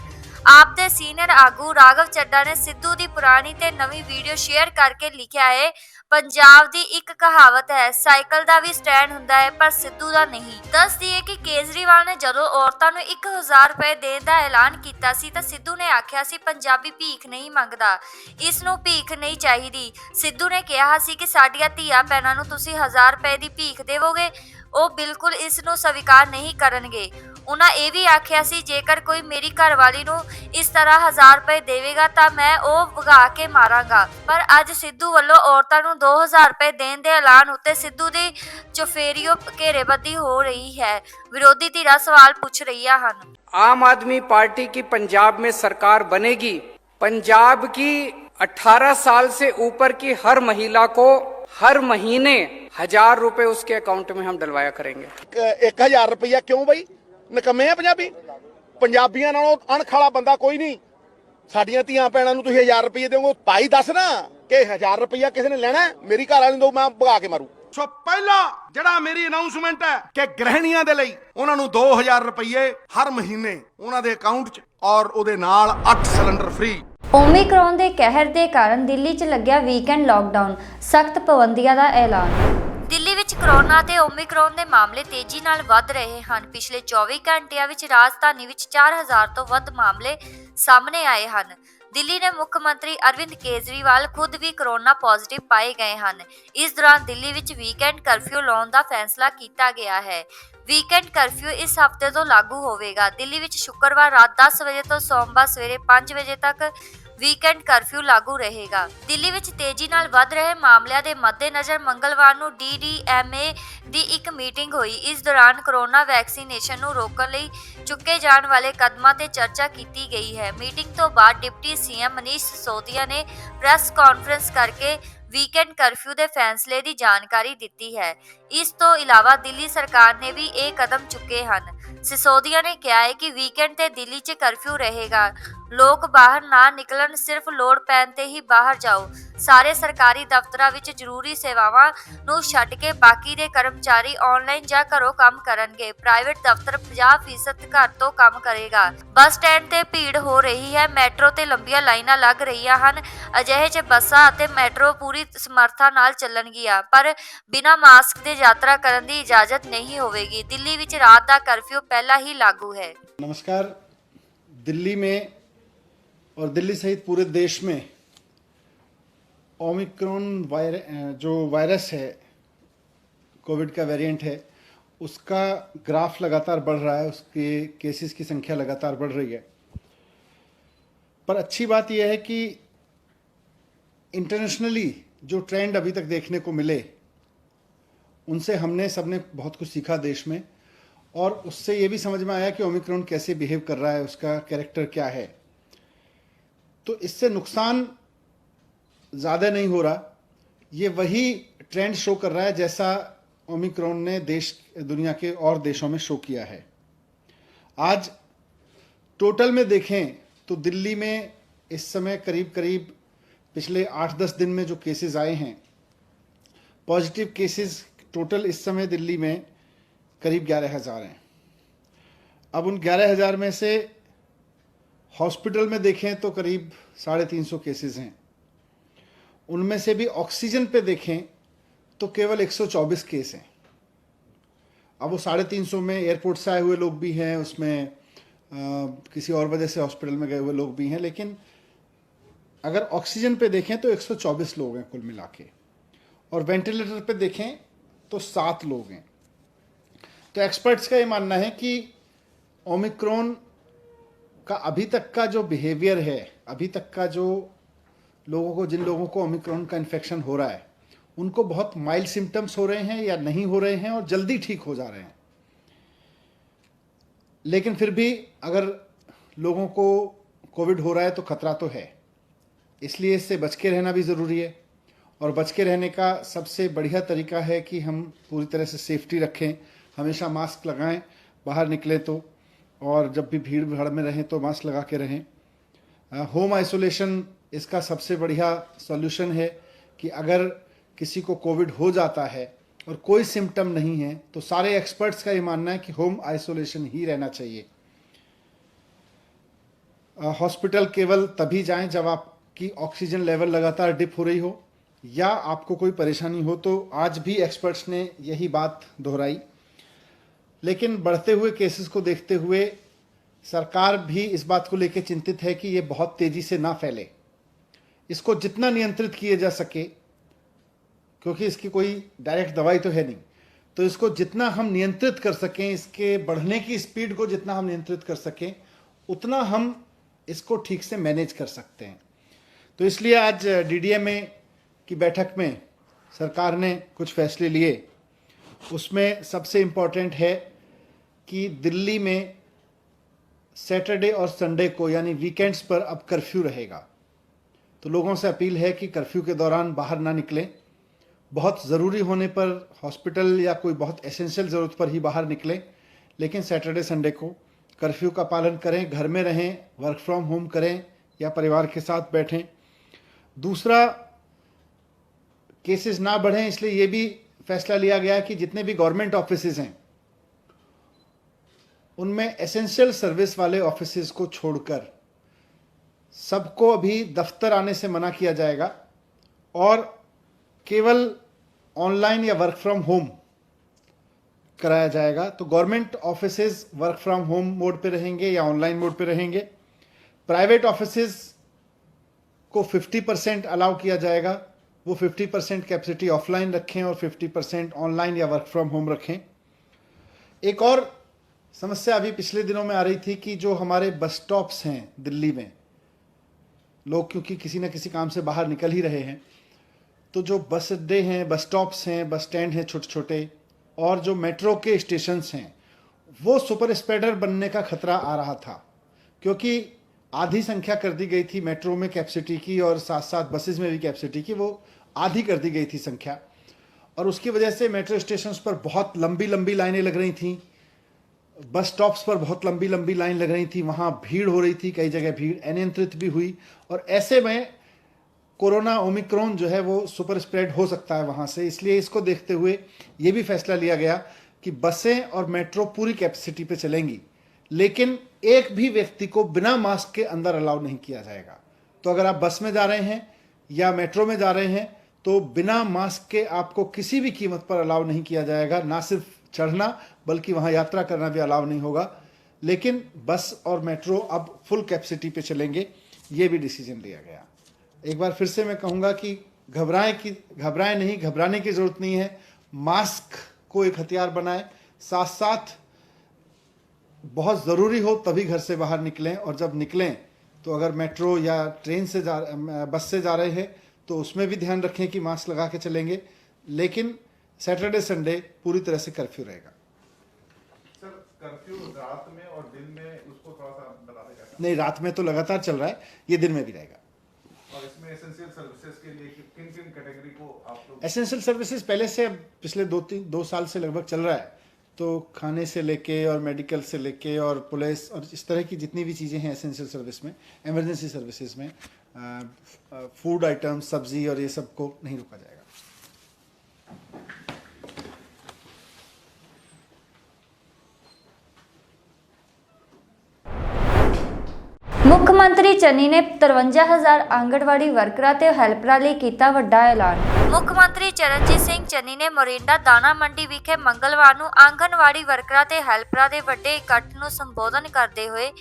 ਆਪ ਦੇ ਸੀਨੀਅਰ ਆਗੂ ਰਾਘਵ ਚੱਡਾ ਨੇ ਸਿੱਧੂ ਦੀ ਪੁਰਾਣੀ ਤੇ ਨਵੀਂ ਵੀਡੀਓ ਸ਼ੇਅਰ ਕਰਕੇ ਲਿਖਿਆ ਹੈ, ਪੰਜਾਬ ਦੀ ਇੱਕ ਕਹਾਵਤ ਹੈ, ਸਾਈਕਲ ਦਾ ਵੀ ਸਟੈਂਡ ਹੁੰਦਾ ਹੈ ਪਰ ਸਿੱਧੂ ਦਾ ਨਹੀਂ। ਦੱਸ ਦਈਏ ਕਿ ਕੇਜਰੀਵਾਲ ਨੇ ਜਦੋਂ ਔਰਤਾਂ ਨੂੰ 1000 ਰੁਪਏ ਦੇਣ ਦਾ ਐਲਾਨ ਕੀਤਾ ਸੀ ਤਾਂ ਸਿੱਧੂ ਨੇ ਆਖਿਆ ਸੀ ਪੰਜਾਬੀ ਭੀਖ ਨਹੀਂ ਮੰਗਦਾ, ਇਸ ਨੂੰ ਭੀਖ ਨਹੀਂ ਚਾਹੀਦੀ। ਸਿੱਧੂ ਨੇ ਕਿਹਾ ਸੀ ਕਿ ਸਾਡੀਆਂ ਧੀਆਂ ਭੈਣਾਂ ਨੂੰ ਤੁਸੀਂ 1000 ਰੁਪਏ ਦੀ ਭੀਖ ਦੇਵੋਗੇ, ਉਹ ਬਿਲਕੁਲ ਇਸ ਨੂੰ ਸਵੀਕਾਰ ਨਹੀਂ ਕਰਨਗੇ। ਉਹਨਾਂ ਇਹ ਵੀ ਆਖਿਆ ਸੀ ਜੇਕਰ ਕੋਈ ਮੇਰੀ ਘਰਵਾਲੀ ਨੂੰ ਇਸ ਤਰ੍ਹਾਂ 1000 ਰੁਪਏ ਦੇਵੇਗਾ ਤਾਂ ਮੈਂ ਉਹ ਵਗਾ ਕੇ ਮਾਰਾਂਗਾ। ਪਰ ਅੱਜ ਸਿੱਧੂ ਵੱਲੋਂ ਔਰਤਾਂ ਨੂੰ 2000 ਰੁਪਏ ਦੇਣ ਦੇ ਐਲਾਨ ਉੱਤੇ ਸਿੱਧੂ ਦੀ ਚੁਫੇਰਿਓਂ ਘੇਰੇਬੰਦੀ ਹੋ ਰਹੀ ਹੈ। ਵਿਰੋਧੀ ਧਿਰਾਂ ਸਵਾਲ ਪੁੱਛ ਰਹੀਆਂ ਹਨ। आम आदमी पार्टी की पंजाब में सरकार बनेगी, पंजाब की 18 साल से ऊपर की हर महिला को हर महीने 1000 रुपए उसके अकाउंट में हम डलवाया करेंगे। 1000 ਰੁਪਇਆ ਕਿਉਂ ਬਈ? ਨਕਮੇ ਆ ਪੰਜਾਬੀ। ਪੰਜਾਬੀਆਂ ਨਾਲੋਂ ਅਣਖ ਵਾਲਾ ਬੰਦਾ ਕੋਈ ਨਹੀਂ। ਸਾਡੀਆਂ ਧੀਆਂ ਭੈਣਾਂ ਨੂੰ ਤੁਸੀਂ 1000 ਰੁਪਏ ਦਿਓਗੇ, ਭਾਈ ਦੱਸ ਨਾ ਕਿ 1000 ਰੁਪਇਆ ਕਿਸੇ ਨੇ ਲੈਣਾ? ਮੇਰੀ ਘਰ ਵਾਲੀ ਨੂੰ ਦੋ, ਮੈਂ ਭਗਾ ਕੇ ਮਾਰੂ। ਸੋ ਪਹਿਲਾ ਜਿਹੜਾ ਮੇਰੀ ਅਨਾਉਂਸਮੈਂਟ ਹੈ ਕਿ ਗ੍ਰਹਿਣੀਆਂ ਦੇ ਲਈ ਉਹਨਾਂ ਨੂੰ 2000 ਰੁਪਏ ਹਰ ਮਹੀਨੇ ਉਹਨਾਂ ਦੇ ਅਕਾਊਂਟ 'ਚ ਔਰ ਉਹਦੇ ਨਾਲ 8 ਸਿਲੰਡਰ ਫ੍ਰੀ। ਓਮਿਕਰੋਨ ਦੇ ਕਹਿਰ ਦੇ ਕਾਰਨ ਦਿੱਲੀ 'ਚ ਲੱਗਿਆ ਵੀਕਐਂਡ ਲਾਕਡਾਊਨ, ਸਖਤ ਪਾਬੰਦੀਆਂ ਦਾ ਐਲਾਨ। ਦਿੱਲੀ ਵਿੱਚ ਕਰੋਨਾ ਤੇ ਓਮਿਕਰੋਨ ਦੇ ਮਾਮਲੇ ਤੇਜ਼ੀ ਨਾਲ ਵੱਧ ਰਹੇ ਹਨ। ਪਿਛਲੇ 24 ਘੰਟਿਆਂ ਵਿੱਚ ਰਾਜਧਾਨੀ ਵਿੱਚ 4000 ਤੋਂ ਵੱਧ ਮਾਮਲੇ ਸਾਹਮਣੇ ਆਏ ਹਨ। ਦਿੱਲੀ ਦੇ ਮੁੱਖ ਮੰਤਰੀ ਅਰਵਿੰਦ ਕੇਜਰੀਵਾਲ ਖੁਦ ਵੀ ਕਰੋਨਾ ਪੋਜ਼ਿਟਿਵ ਪਾਏ ਗਏ ਹਨ। ਇਸ ਦੌਰਾਨ ਦਿੱਲੀ ਵਿੱਚ ਵੀਕਐਂਡ ਕਰਫਿਊ ਲਾਉਣ ਦਾ ਫੈਸਲਾ ਕੀਤਾ ਗਿਆ ਹੈ। ਵੀਕਐਂਡ ਕਰਫਿਊ ਇਸ ਹਫ਼ਤੇ ਤੋਂ ਲਾਗੂ ਹੋਵੇਗਾ। ਦਿੱਲੀ ਵਿੱਚ ਸ਼ੁੱਕਰਵਾਰ ਰਾਤ 10 ਵਜੇ ਤੋਂ ਸੋਮਵਾਰ ਸਵੇਰੇ 5 ਵਜੇ ਤੱਕ ਵੀਕਐਂਡ ਕਰਫਿਊ ਲਾਗੂ ਰਹੇਗਾ। ਦਿੱਲੀ ਵਿੱਚ ਤੇਜ਼ੀ ਨਾਲ ਵੱਧ ਰਹੇ ਮਾਮਲਿਆਂ ਦੇ ਮੱਦੇਨਜ਼ਰ ਮੰਗਲਵਾਰ ਨੂੰ DDMA ਦੀ ਇੱਕ ਮੀਟਿੰਗ ਹੋਈ। ਇਸ ਦੌਰਾਨ ਕਰੋਨਾ ਵੈਕਸੀਨੇਸ਼ਨ ਨੂੰ ਰੋਕਣ ਲਈ ਚੁੱਕੇ ਜਾਣ ਵਾਲੇ ਕਦਮਾਂ ਤੇ ਚਰਚਾ ਕੀਤੀ ਗਈ ਹੈ। ਮੀਟਿੰਗ ਤੋਂ ਬਾਅਦ ਡਿਪਟੀ CM ਮਨੀਸ਼ ਸਿਸੋਦੀਆ ਨੇ ਪ੍ਰੈਸ ਕਾਨਫਰੰਸ ਕਰਕੇ ਵੀਕਐਂਡ ਕਰਫਿਊ ਦੇ ਫੈਸਲੇ ਦੀ ਜਾਣਕਾਰੀ ਦਿੱਤੀ ਹੈ। ਇਸ ਤੋਂ ਇਲਾਵਾ ਦਿੱਲੀ ਸਰਕਾਰ ਨੇ ਵੀ ਇਹ ਕਦਮ ਚੁੱਕੇ ਹਨ। ਸਿਸੋਦੀਆ ਨੇ ਕਿਹਾ ਹੈ ਕਿ ਵੀਕਐਂਡ ਤੇ ਦਿੱਲੀ 'ਚ ਕਰਫਿਊ ਰਹੇਗਾ। ਲੋਕ ਬਾਹਰ ਨਾ ਨਿਕਲਣ, ਸਿਰਫ ਲੋੜ ਪੈਣ ਤੇ ਹੀ ਬਾਹਰ ਜਾਓ। ਸਾਰੇ ਸਰਕਾਰੀ ਦਫ਼ਤਰਾਂ ਵਿੱਚ ਜ਼ਰੂਰੀ ਸੇਵਾਵਾਂ ਨੂੰ ਛੱਡ ਕੇ ਬਾਕੀ ਦੇ ਕਰਮਚਾਰੀ ਆਨਲਾਈਨ ਜਾਂ ਘਰੋਂ ਕੰਮ ਕਰਨਗੇ। ਪ੍ਰਾਈਵੇਟ ਦਫ਼ਤਰ 50% ਘਰ ਤੋਂ ਕੰਮ ਕਰੇਗਾ। ਬੱਸ ਸਟੈਂਡ ਤੇ ਭੀੜ ਹੋ ਰਹੀ ਹੈ। ਮੈਟਰੋ ਤੇ ਲੰਬੀਆਂ ਲਾਈਨਾਂ ਲੱਗ ਰਹੀਆਂ ਹਨ। ਅਜਿਹੇ 'ਚ ਬੱਸਾਂ ਅਤੇ ਮੈਟਰੋ ਪੂਰੀ ਸਮਰੱਥਾ ਨਾਲ ਚੱਲਣਗੀਆਂ, ਪਰ ਬਿਨਾਂ ਮਾਸਕ ਦੇ ਯਾਤਰਾ ਕਰਨ ਦੀ ਇਜਾਜ਼ਤ नहीं होगी। दिल्ली विच रात का कर्फ्यू पहला ही लागू है। नमस्कार। दिल्ली में और दिल्ली सहित पूरे देश में ओमिक्रॉन जो वायरस है, कोविड का वेरिएंट है, उसका ग्राफ लगातार बढ़ रहा है। उसके केसेस की संख्या लगातार बढ़ रही है। पर अच्छी बात यह है कि इंटरनेशनली जो ट्रेंड अभी तक देखने को मिले, उनसे हमने सबने बहुत कुछ सीखा देश में, और उससे ये भी समझ में आया कि ओमिक्रॉन कैसे बिहेव कर रहा है, उसका कैरेक्टर क्या है। तो इससे नुकसान ज़्यादा नहीं हो रहा। ये वही ट्रेंड शो कर रहा है जैसा ओमिक्रॉन ने दुनिया के और देशों में शो किया है। आज टोटल में देखें तो दिल्ली में इस समय करीब करीब पिछले 8-10 दिन में जो केसेस आए हैं, पॉजिटिव केसेस टोटल इस समय दिल्ली में करीब 11,000 हैं। अब उन 11,000 में से हॉस्पिटल में देखें तो करीब 350 केसेस हैं। उनमें से भी ऑक्सीजन पे देखें तो केवल 124 केस हैं। अब वो 350 में एयरपोर्ट से आए हुए लोग भी हैं, उसमें किसी और वजह से हॉस्पिटल में गए हुए लोग भी हैं, लेकिन अगर ऑक्सीजन पे देखें तो 124 लोग हैं कुल मिला के, और वेंटिलेटर पे देखें तो 7 लोग हैं। तो एक्सपर्ट्स का ये मानना है कि ओमिक्रॉन का अभी तक का जो बिहेवियर है, अभी तक का जो जिन लोगों को ओमिक्रॉन का इन्फेक्शन हो रहा है, उनको बहुत माइल्ड सिम्टम्स हो रहे हैं या नहीं हो रहे हैं और जल्दी ठीक हो जा रहे हैं। लेकिन फिर भी अगर लोगों को कोविड हो रहा है तो खतरा तो है, इसलिए इससे बच के रहना भी ज़रूरी है। और बच के रहने का सबसे बढ़िया तरीका है कि हम पूरी तरह से सेफ्टी रखें, हमेशा मास्क लगाएं बाहर निकलें तो, और जब भी भीड़ भाड़ में रहें तो मास्क लगा के रहें। होम आइसोलेशन इसका सबसे बढ़िया सॉल्यूशन है कि अगर किसी को कोविड हो जाता है और कोई सिम्टम नहीं है तो सारे एक्सपर्ट्स का ये मानना है कि होम आइसोलेशन ही रहना चाहिए। हॉस्पिटल केवल तभी जाएं जब आपकी ऑक्सीजन लेवल लगातार डिप हो रही हो या आपको कोई परेशानी हो। तो आज भी एक्सपर्ट्स ने यही बात दोहराई। लेकिन बढ़ते हुए केसेस को देखते हुए सरकार भी इस बात को लेकर चिंतित है कि ये बहुत तेज़ी से ना फैले। इसको जितना नियंत्रित किए जा सके, क्योंकि इसकी कोई डायरेक्ट दवाई तो है नहीं, तो इसको जितना हम नियंत्रित कर सकें, इसके बढ़ने की स्पीड को जितना हम नियंत्रित कर सकें, उतना हम इसको ठीक से मैनेज कर सकते हैं। तो इसलिए आज DDMA की बैठक में सरकार ने कुछ फैसले लिए। उसमें सबसे इम्पॉर्टेंट है कि दिल्ली में सैटरडे और संडे को यानी वीकेंड्स पर अब कर्फ्यू रहेगा। तो लोगों से अपील है कि कर्फ्यू के दौरान बाहर ना निकलें। बहुत ज़रूरी होने पर हॉस्पिटल या कोई बहुत एसेंशियल ज़रूरत पर ही बाहर निकलें, लेकिन सैटरडे संडे को कर्फ्यू का पालन करें, घर में रहें, वर्क फ्रॉम होम करें या परिवार के साथ बैठें। दूसरा, केसेस ना बढ़ें, इसलिए ये भी फैसला लिया गया कि जितने भी गवर्नमेंट ऑफिसेज हैं उनमें एसेंशियल सर्विस वाले ऑफिसेज को छोड़कर सबको अभी दफ्तर आने से मना किया जाएगा और केवल ऑनलाइन या वर्क फ्रॉम होम कराया जाएगा। तो government offices work from home mode पे रहेंगे या ऑनलाइन मोड पे रहेंगे। प्राइवेट ऑफिसेज को 50% अलाउ किया जाएगा, वो 50% कैपेसिटी ऑफलाइन रखें और 50% ऑनलाइन या वर्क फ्रॉम होम रखें। एक और समस्या अभी पिछले दिनों में आ रही थी कि जो हमारे बस स्टॉप्स हैं दिल्ली में, लोग क्योंकि किसी न किसी काम से बाहर निकल ही रहे हैं, तो जो बस अड्डे हैं, बस स्टॉप्स हैं, बस स्टैंड हैं छोटे छोटे, और जो मेट्रो के स्टेशंस हैं, वो सुपर स्प्रेडर बनने का खतरा आ रहा था। क्योंकि आधी संख्या कर दी गई थी मेट्रो में कैपेसिटी की और साथ साथ बसेस में भी कैपेसिटी की, वो आधी कर दी गई थी संख्या, और उसकी वजह से मेट्रो स्टेशंस पर बहुत लंबी लंबी लाइनें लग रही थी, बस स्टॉप्स पर बहुत लंबी लंबी लाइन लग रही थी, वहाँ भीड़ हो रही थी, कई जगह भीड़ अनियंत्रित भी हुई, और ऐसे में कोरोना ओमिक्रॉन जो है वो सुपर स्प्रेड हो सकता है वहाँ से। इसलिए इसको देखते हुए ये भी फैसला लिया गया कि बसें और मेट्रो पूरी कैपेसिटी पे चलेंगी, लेकिन एक भी व्यक्ति को बिना मास्क के अंदर अलाउ नहीं किया जाएगा। तो अगर आप बस में जा रहे हैं या मेट्रो में जा रहे हैं तो बिना मास्क के आपको किसी भी कीमत पर अलाउ नहीं किया जाएगा। ना सिर्फ चढ़ना बल्कि वहाँ यात्रा करना भी अलाउ नहीं होगा। लेकिन बस और मेट्रो अब फुल कैपेसिटी पे चलेंगे, ये भी डिसीजन लिया गया। एक बार फिर से मैं कहूँगा कि घबराएं नहीं, घबराने की ज़रूरत नहीं है। मास्क को एक हथियार बनाएं, साथ साथ बहुत ज़रूरी हो तभी घर से बाहर निकलें, और जब निकलें तो अगर मेट्रो या ट्रेन से बस से जा रहे हैं तो उसमें भी ध्यान रखें कि मास्क लगा के चलेंगे। लेकिन सैटरडे संडे पूरी तरह से कर्फ्यू रहेगा। सर, कर्फ्यू रात में और दिन में उसको थोड़ा सा बता देगा? नहीं, रात में तो लगातार चल रहा है, ये दिन में भी रहेगा। और इसमें एसेंशियल सर्विसेज के लिए किन किन कैटेगरी को आप लोग? एसेंशियल सर्विसेज पहले से पिछले 2 साल से लगभग चल रहा है। तो खाने से लेके और मेडिकल से लेके और पुलिस और इस तरह की जितनी भी चीज़ें हैं एसेंशियल सर्विस में, इमरजेंसी सर्विसेज में, फूड आइटम, सब्जी और ये सब को नहीं रोका जाएगा। ਮੁੱਖ ਮੰਤਰੀ ਚੰਨੀ ਨੇ 53,000 ਆਂਗਣਵਾੜੀ ਵਰਕਰਾਂ ਤੇ ਹੈਲਪਰਾਂ ਲਈ ਕੀਤਾ ਵੱਡਾ ਐਲਾਨ। ਮੁੱਖ ਮੰਤਰੀ ਚਰਨਜੀਤ ਸਿੰਘ ਚੰਨੀ ਨੇ ਮੋਰਿੰਡਾ ਦਾਣਾ ਮੰਡੀ ਵਿਖੇ ਮੰਗਲਵਾਰ ਨੂੰ ਆਂਗਣਵਾੜੀ ਵਰਕਰਾਂ ਤੇ ਹੈਲਪਰਾਂ ਦੇ ਵੱਡੇ ਇਕੱਠ ਨੂੰ ਸੰਬੋਧਨ ਕਰਦੇ ਹੋਏ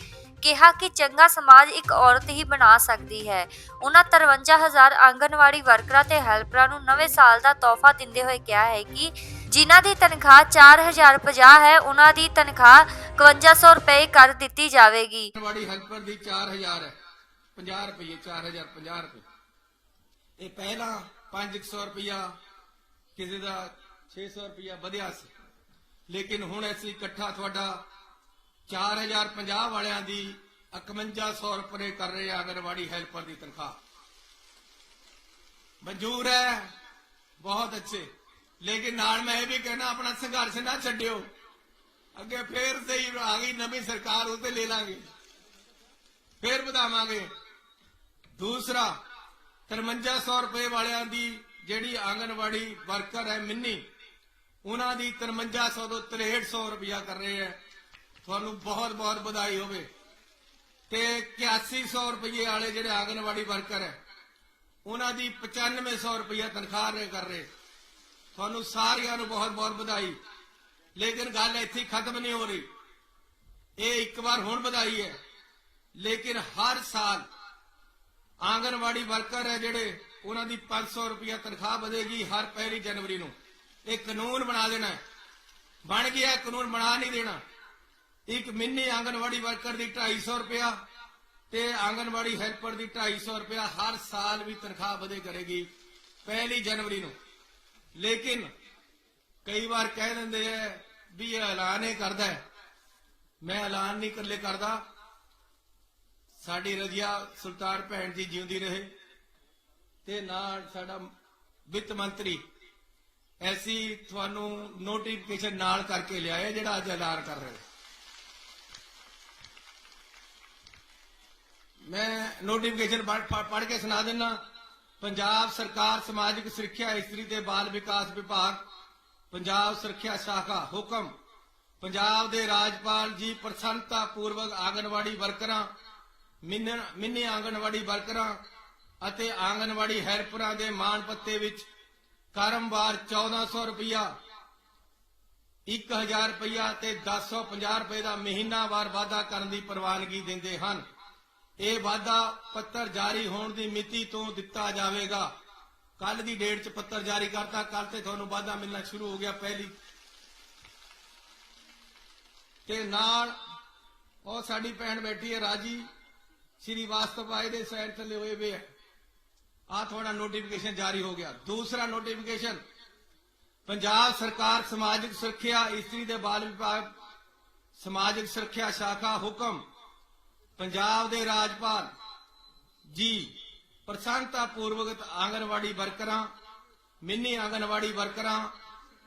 ਕਿਹਾ ਕਿ ਚੰਗਾ ਸਮਾਜ ਇੱਕ ਔਰਤ ਹੀ ਬਣਾ ਸਕਦੀ ਹੈ। ਉਹਨਾਂ 53,000 ਆਂਗਣਵਾੜੀ ਵਰਕਰਾਂ ਤੇ ਹੈਲਪਰਾਂ ਨੂੰ ਨਵੇਂ ਸਾਲ ਦਾ ਤੋਹਫਾ ਦਿੰਦੇ ਹੋਏ ਕਿਹਾ ਹੈ ਕਿ ਜਿਨ੍ਹਾਂ ਦੀ ਤਨਖਾਹ 4,050 ਹੈ ਉਹਨਾਂ ਦੀ ਤਨਖਾਹ 5100 ਰੁਪਏ ਕਰ ਦਿੱਤੀ ਜਾਵੇਗੀ। ਆਂਗਣਵਾੜੀ ਹੈਲਪਰ ਦੀ 4000 ਹੈ, 50 ਰੁਪਏ, 4050 ਰੁਪਏ। ਇਹ ਪਹਿਲਾਂ 500 ਰੁਪਇਆ, ਕਿਸੇ ਦਾ 600 ਰੁਪਇਆ ਵਧਿਆ ਸੀ, ਲੇਕਿਨ ਹੁਣ ਅਸੀਂ ਇਕੱਠਾ ਤੁਹਾਡਾ 4050 ਵਾਲਿਆਂ ਦੀ 5100 ਰੁਪਏ ਕਰ ਰਹੇ ਆਂਗਣਵਾੜੀ ਹੈਲਪਰ ਦੀ ਤਨਖਾਹ। ਮਨਜ਼ੂਰ ਹੈ, ਬਹੁਤ ਅੱਛੇ। लेकिन नाल मैं ये भी कहना, अपना संघर्ष ना छड्डियो, अगे फिर सही आ गई नवी सरकार उसे ले लांगे, फिर बढ़ावांगे। दूसरा 5300 रुपए वालियां दी जेड़ी आंगनवाड़ी वर्कर है मिन्नी, उन्हां दी 5300 तो 6300 रुपया कर रहे हैं। तुहानू बहुत बहुत बधाई होवे। ਤੇ 8100 ਰੁਪਏ ਵਾਲੇ ਜਿਹੜੇ ਆਂਗਨਵਾੜੀ ਵਰਕਰ ਹੈ ਉਹਨਾਂ ਦੀ 9500 ਰੁਪਏ ਤਨਖਾਹ ਕਰ ਰਹੇ। ਤੁਹਾਨੂੰ ਸਾਰਿਆਂ ਨੂੰ ਬਹੁਤ ਬਹੁਤ ਵਧਾਈ। ਲੇਕਿਨ ਗੱਲ ਇੱਥੇ ਖਤਮ ਨਹੀਂ ਹੋ ਰਹੀ। ਇਹ ਇੱਕ ਵਾਰ ਹੁਣ ਵਧਾਈ ਹੈ, ਲੇਕਿਨ ਹਰ ਸਾਲ ਆਂਗਨਵਾੜੀ ਵਰਕਰ ਹੈ ਜਿਹੜੇ ਉਹਨਾਂ ਦੀ 500 ਰੁਪਏ ਤਨਖਾਹ ਵਧੇਗੀ ਹਰ 1 ਜਨਵਰੀ ਨੂੰ। ਇਹ ਕਾਨੂੰਨ ਬਣਾ ਦੇਣਾ ਹੈ, ਬਣ ਗਿਆ ਕਾਨੂੰਨ, ਬਣਾ ਨਹੀਂ ਦੇਣਾ। ਇੱਕ ਮਿੰਨੀ ਆਂਗਨਵਾੜੀ ਵਰਕਰ ਦੀ 250 ਰੁਪਇਆ ਤੇ ਆਂਗਨਵਾੜੀ ਹੈਲਪਰ ਦੀ 250 ਰੁਪਇਆ ਹਰ ਸਾਲ ਵੀ ਤਨਖਾਹ ਵਧੇ ਕਰੇਗੀ 1 ਜਨਵਰੀ ਨੂੰ। ਲੇਕਿਨ ਕਈ ਵਾਰ ਕਹਿ ਦਿੰਦੇ ਹੈ ਵੀ ਇਹ ਐਲਾਨ ਹੀ ਕਰਦਾ ਹੈ। ਮੈਂ ਐਲਾਨ ਨਹੀਂ ਇਕੱਲੇ ਕਰਦਾ। ਸਾਡੀ ਰਜ਼ੀਆ ਸੁਲਤਾਨ ਭੈਣ ਜੀ ਜਿਉਂਦੀ ਰਹੇ ਤੇ ਨਾਲ ਸਾਡਾ ਵਿੱਤ ਮੰਤਰੀ ਐਸੀ ਤੁਹਾਨੂੰ ਨੋਟੀਫਿਕੇਸ਼ਨ ਨਾਲ ਕਰਕੇ ਲਿਆਏ ਜਿਹੜਾ ਅੱਜ ਐਲਾਨ ਕਰ ਰਹੇ। ਮੈਂ ਨੋਟੀਫਿਕੇਸ਼ਨ ਪੜ੍ਹ ਕੇ ਸੁਣਾ ਦਿੰਦਾ। ਪੰਜਾਬ ਸਰਕਾਰ ਸਮਾਜਿਕ ਸੁਰੱਖਿਆ ਇਸਤਰੀ ਤੇ ਬਾਲ ਵਿਕਾਸ ਵਿਭਾਗ ਪੰਜਾਬ ਸੁਰੱਖਿਆ ਸ਼ਾਖਾ ਹੁਕਮ ਪੰਜਾਬ ਦੇ ਰਾਜਪਾਲ ਜੀ ਪ੍ਰਸੰਨਤਾ ਪੂਰਵਕ ਆਂਗਨਵਾੜੀ ਵਰਕਰਾਂ, ਮਿੰਨੀ ਆਂਗਨਵਾੜੀ ਵਰਕਰਾਂ ਅਤੇ ਆਂਗਨਵਾੜੀ ਹੈਲਪਰਾਂ ਦੇ ਮਾਣ ਭੱਤੇ ਵਿੱਚ ਕਰਮਵਾਰ 1400 ਰੁਪਇਆ, 1000 ਰੁਪਇਆ ਤੇ 1050 ਰੁਪਏ ਦਾ ਮਹੀਨਾਵਾਰ ਵਾਧਾ ਕਰਨ ਦੀ ਪ੍ਰਵਾਨਗੀ ਦਿੰਦੇ ਹਨ। ਇਹ ਵਾਧਾ ਪੱਤਰ ਜਾਰੀ ਹੋਣ ਦੀ ਮਿਤੀ ਤੋਂ ਦਿੱਤਾ ਜਾਵੇਗਾ। ਕੱਲ ਦੀ ਡੇਟ 'ਚ ਪੱਤਰ ਜਾਰੀ ਕਰਤਾ, ਕੱਲ ਤੇ ਤੁਹਾਨੂੰ ਵਾਧਾ ਮਿਲਣਾ ਸ਼ੁਰੂ ਹੋ ਗਿਆ ਪਹਿਲੀ। ਤੇ ਨਾਲ ਉਹ ਸਾਡੀ ਭੈਣ ਬੈਠੀ ਹੈ ਰਾਜੀ श्रीवास्तव आए दे साइड थले हुए वे आ थोड़ा नोटिफिकेशन जारी हो गया। दूसरा नोटिफिकेशन पंजाब सरकार समाजिक सुरक्षा इस्त्री दे बाल विभाग समाजिक सुरक्षा शाखा हुक्म पंजाब दे राजपाल जी प्रसन्नता पूर्वक आंगनवाड़ी वर्करां, मिनी आंगनवाड़ी वर्करां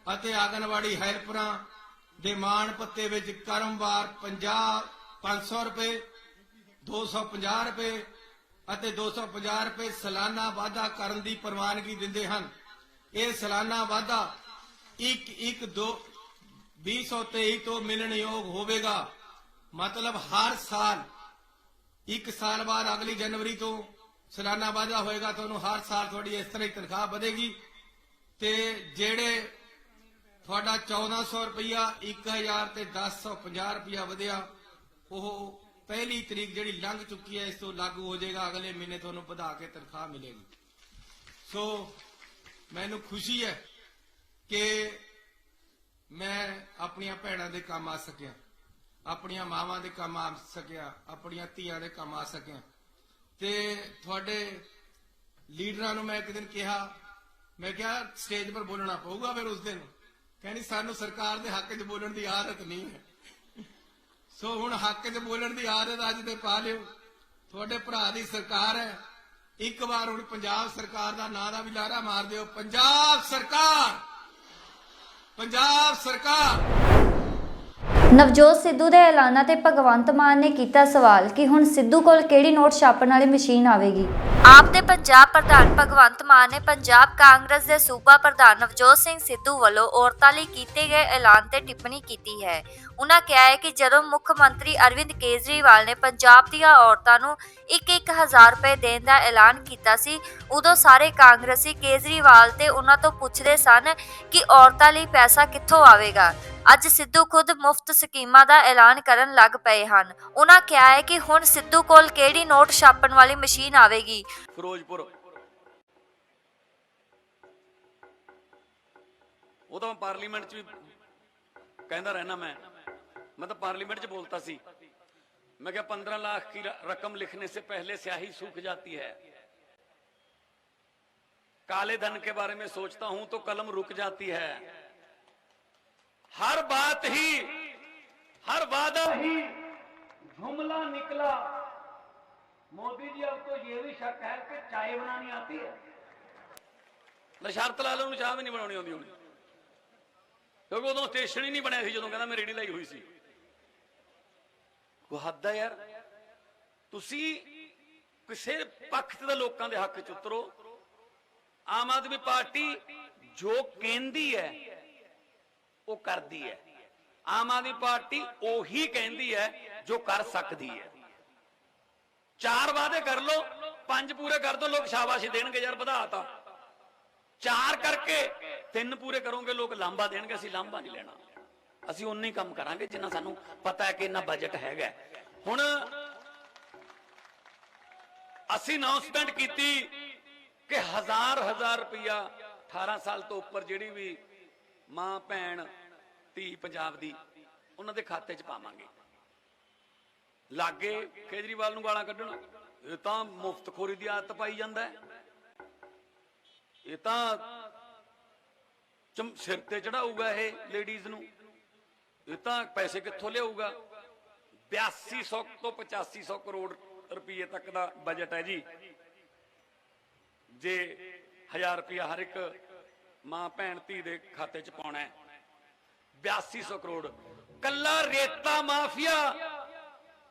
ਅਤੇ आंगनवाड़ी ਹੈਲਪਰਾਂ ਦੇ ਮਾਣ ਭੱਤੇ ਵਿੱਚ ਕਰਮਵਾਰ 500 ਰੁਪਏ, 250 ਰੁਪਏ ਅਤੇ 250 ਰੁਪਏ ਸਾਲਾਨਾ ਵਾਧਾ ਕਰਨ ਦੀ ਪ੍ਰਵਾਨਗੀ ਦਿੰਦੇ ਹਨ। ਇਹ ਸਾਲਾਨਾ ਵਾਧਾ 1/1/2023 ਤੋਂ ਮਿਲਣਯੋਗ ਹੋਵੇਗਾ। ਮਤਲਬ ਹਰ ਸਾਲ 1 ਸਾਲ ਬਾਅਦ ਅਗਲੀ ਜਨਵਰੀ ਤੋਂ ਸਾਲਾਨਾ ਵਾਧਾ ਹੋਏਗਾ। ਤੁਹਾਨੂੰ ਹਰ ਸਾਲ ਤੁਹਾਡੀ ਇਸ ਤਰ੍ਹਾਂ ਹੀ ਤਨਖਾਹ ਵਧੇਗੀ। ਤੇ ਜਿਹੜੇ ਤੁਹਾਡਾ 1400 ਰੁਪਇਆ, 1000 ਤੇ 1050 ਰੁਪਇਆ ਵਧਿਆ, ਉਹ ਪਹਿਲੀ ਤਰੀਕ ਜਿਹੜੀ ਲੰਘ ਚੁੱਕੀ ਹੈ ਇਸ ਤੋਂ ਲਾਗੂ ਹੋ ਜਾਏਗਾ। ਅਗਲੇ ਮਹੀਨੇ ਤੁਹਾਨੂੰ ਵਧਾ ਕੇ ਤਨਖਾਹ ਮਿਲੇਗੀ। ਸੋ ਮੈਨੂੰ ਖੁਸ਼ੀ ਹੈ ਕਿ ਮੈਂ ਆਪਣੀਆਂ ਭੈਣਾਂ ਦੇ ਕੰਮ ਆ ਸਕਿਆ, ਆਪਣੀਆਂ ਮਾਵਾਂ ਦੇ ਕੰਮ ਆ ਸਕਿਆ, ਆਪਣੀਆਂ ਧੀਆਂ ਦੇ ਕੰਮ ਆ ਸਕਿਆ। ਤੇ ਤੁਹਾਡੇ ਲੀਡਰਾਂ ਨੂੰ ਮੈਂ ਇੱਕ ਦਿਨ ਕਿਹਾ, ਮੈਂ ਕਿਹਾ ਸਟੇਜ ਪਰ ਬੋਲਣਾ ਪਊਗਾ। ਫਿਰ ਉਸ ਦਿਨ ਕਹਿੰਦੀ ਸਾਨੂੰ ਸਰਕਾਰ ਦੇ ਹੱਕ 'ਚ ਬੋਲਣ ਦੀ ਆਦਤ ਨਹੀਂ ਹੈ। ਸੋ ਹੁਣ ਹੱਕ 'ਚ ਬੋਲਣ ਦੀ ਆਦਤ ਅੱਜ ਤੇ ਪਾ ਲਿਓ। ਤੁਹਾਡੇ ਭਰਾ ਦੀ ਸਰਕਾਰ ਹੈ। ਇੱਕ ਵਾਰ ਹੁਣ ਪੰਜਾਬ ਸਰਕਾਰ ਦਾ ਨਾਂ ਦਾ ਵੀ ਲਾਰਾ ਮਾਰ ਦਿਓ, ਪੰਜਾਬ ਸਰਕਾਰ, ਪੰਜਾਬ ਸਰਕਾਰ। ਨਵਜੋਤ ਸਿੱਧੂ ਦੇ ਐਲਾਨਾਂ ਤੇ ਭਗਵੰਤ ਮਾਨ ਨੇ ਕੀਤਾ ਸਵਾਲ ਕਿ ਹੁਣ ਸਿੱਧੂ ਕੋਲ ਕਿਹੜੀ ਨੋਟ ਛਾਪਣ ਵਾਲੀ ਮਸ਼ੀਨ ਆਵੇਗੀ। ਆਪ ਦੇ ਪੰਜਾਬ ਪ੍ਰਧਾਨ ਭਗਵੰਤ ਮਾਨ ਨੇ ਪੰਜਾਬ ਕਾਂਗਰਸ ਦੇ ਸੂਬਾ ਪ੍ਰਧਾਨ ਨਵਜੋਤ ਸਿੰਘ ਸਿੱਧੂ ਵੱਲੋਂ ਔਰਤਾਂ ਲਈ ਕੀਤੇ ਗਏ ਐਲਾਨ ਤੇ ਟਿੱਪਣੀ ਕੀਤੀ ਹੈ। ਉਨ੍ਹਾਂ ਕਿਹਾ ਹੈ ਕਿ ਜਦੋਂ ਮੁੱਖ ਮੰਤਰੀ ਅਰਵਿੰਦ ਕੇਜਰੀਵਾਲ ਨੇ ਪੰਜਾਬ ਦੀਆਂ ਔਰਤਾਂ ਨੂੰ 1-1000 ਰੁਪਏ ਦੇਣ ਦਾ ਐਲਾਨ ਕੀਤਾ ਸੀ, ਉਦੋਂ ਸਾਰੇ ਕਾਂਗਰਸੀ ਕੇਜਰੀਵਾਲ ਤੇ ਉਨ੍ਹਾਂ ਤੋਂ ਪੁੱਛਦੇ ਸਨ ਕਿ ਔਰਤਾਂ ਲਈ ਪੈਸਾ ਕਿੱਥੋਂ ਆਵੇਗਾ। ਅੱਜ ਸਿੱਧੂ ਖੁਦ ਮੁਫਤ ਸਕੀਮਾਂ ਦਾ ਐਲਾਨ ਕਰਨ ਲੱਗ ਪਏ ਹਨ। ਉਨ੍ਹਾਂ ਕਿਹਾ ਹੈ ਕਿ ਹੁਣ ਸਿੱਧੂ ਕੋਲ ਕਿਹੜੀ ਨੋਟ ਛਾਪਣ ਵਾਲੀ ਮਸ਼ੀਨ ਆਵੇਗੀ। ਫਿਰੋਜ਼ਪੁਰ ਉਹ ਤਾਂ ਪਾਰਲੀਮੈਂਟ 'ਚ ਵੀ ਕਹਿੰਦਾ ਰਹਿਣਾ। मैं तो पार्लियामेंट च बोलता सी, मैं क्या 15 लाख की रकम लिखने से पहले स्याही सूख जाती है। काले धन के बारे में सोचता हूं तो कलम रुक जाती है। हर बात ही, हर वादा ही जुमला निकला। मोदी जी अब तो ये भी शक है कि चाय बनानी आती है। शर्त ला लो चाह भी नहीं बनानी आती होनी, क्योंकि उदों स्टेशन ही नहीं बनया सी जदों कहंदा मैं रेडी लाई हुई सी। वो हद है यार। तुसी किसी पक्ष दे लोकां दे हक च उतरो। आम आदमी पार्टी जो कहती है वो करती है। आम आदमी पार्टी ओही कहती है जो कर सकती है। 4 ਵਾਅਦੇ ਕਰ ਲੋ, 5 ਪੂਰੇ ਕਰ ਦੋ, ਲੋਕ ਸ਼ਾਬਾਸ਼ੀ ਦੇਣਗੇ ਯਾਰ ਵਧਾਤਾ। 4 ਕਰਕੇ 3 ਪੂਰੇ ਕਰੋਗੇ, ਲੋਕ ਲਾਂਭਾ ਦੇਣਗੇ। ਅਸੀਂ ਲਾਂਭਾ ਨਹੀਂ ਲੈਣਾ, ਅਸੀਂ ਉਨਾ ਹੀ ਕੰਮ ਕਰਾਂਗੇ ਜਿੰਨਾ ਸਾਨੂੰ ਪਤਾ ਹੈ ਕਿ ਇੰਨਾ ਬਜਟ ਹੈਗਾ। ਹੁਣ ਅਸੀਂ ਅਨਾਉਂਸਮੈਂਟ ਕੀਤੀ ਕਿ 1000 ਰੁਪਇਆ 18 ਸਾਲ ਤੋਂ ਉੱਪਰ ਜਿਹੜੀ ਵੀ ਮਾਂ ਭੈਣ ਧੀ ਪੰਜਾਬ ਦੀ, ਉਹਨਾਂ ਦੇ ਖਾਤੇ 'ਚ ਪਾਵਾਂਗੇ। ਲਾਗੇ ਕੇਜਰੀਵਾਲ ਨੂੰ ਗਾਲਾਂ ਕੱਢਣ, ਇਹ ਤਾਂ ਮੁਫਤਖੋਰੀ ਦੀ ਆਦਤ ਪਾਈ ਜਾਂਦਾ ਹੈ, ਇਹ ਤਾਂ ਸਿਰ ਤੇ ਚੜਾਊਗਾ ਇਹ ਲੇਡੀਜ਼ ਨੂੰ, ਇਹ ਤਾਂ ਪੈਸੇ ਕਿੱਥੋਂ ਲਿਆਊਗਾ। 8200 ਤੋਂ 8500 ਕਰੋੜ ਰੁਪਏ ਤੱਕ ਦਾ ਬਜਟ ਹੈ ਜੀ। ਜੇ 1000 ਰੁਪਇਆ ਹਰ ਇੱਕ ਮਾਂ ਭੈਣ ਧੀ ਦੇ ਖਾਤੇ 'ਚ ਪਾਉਣਾ ਹੈ, 8200 ਕਰੋੜ। ਕੱਲਾ ਰੇਤਾ ਮਾਫੀਆ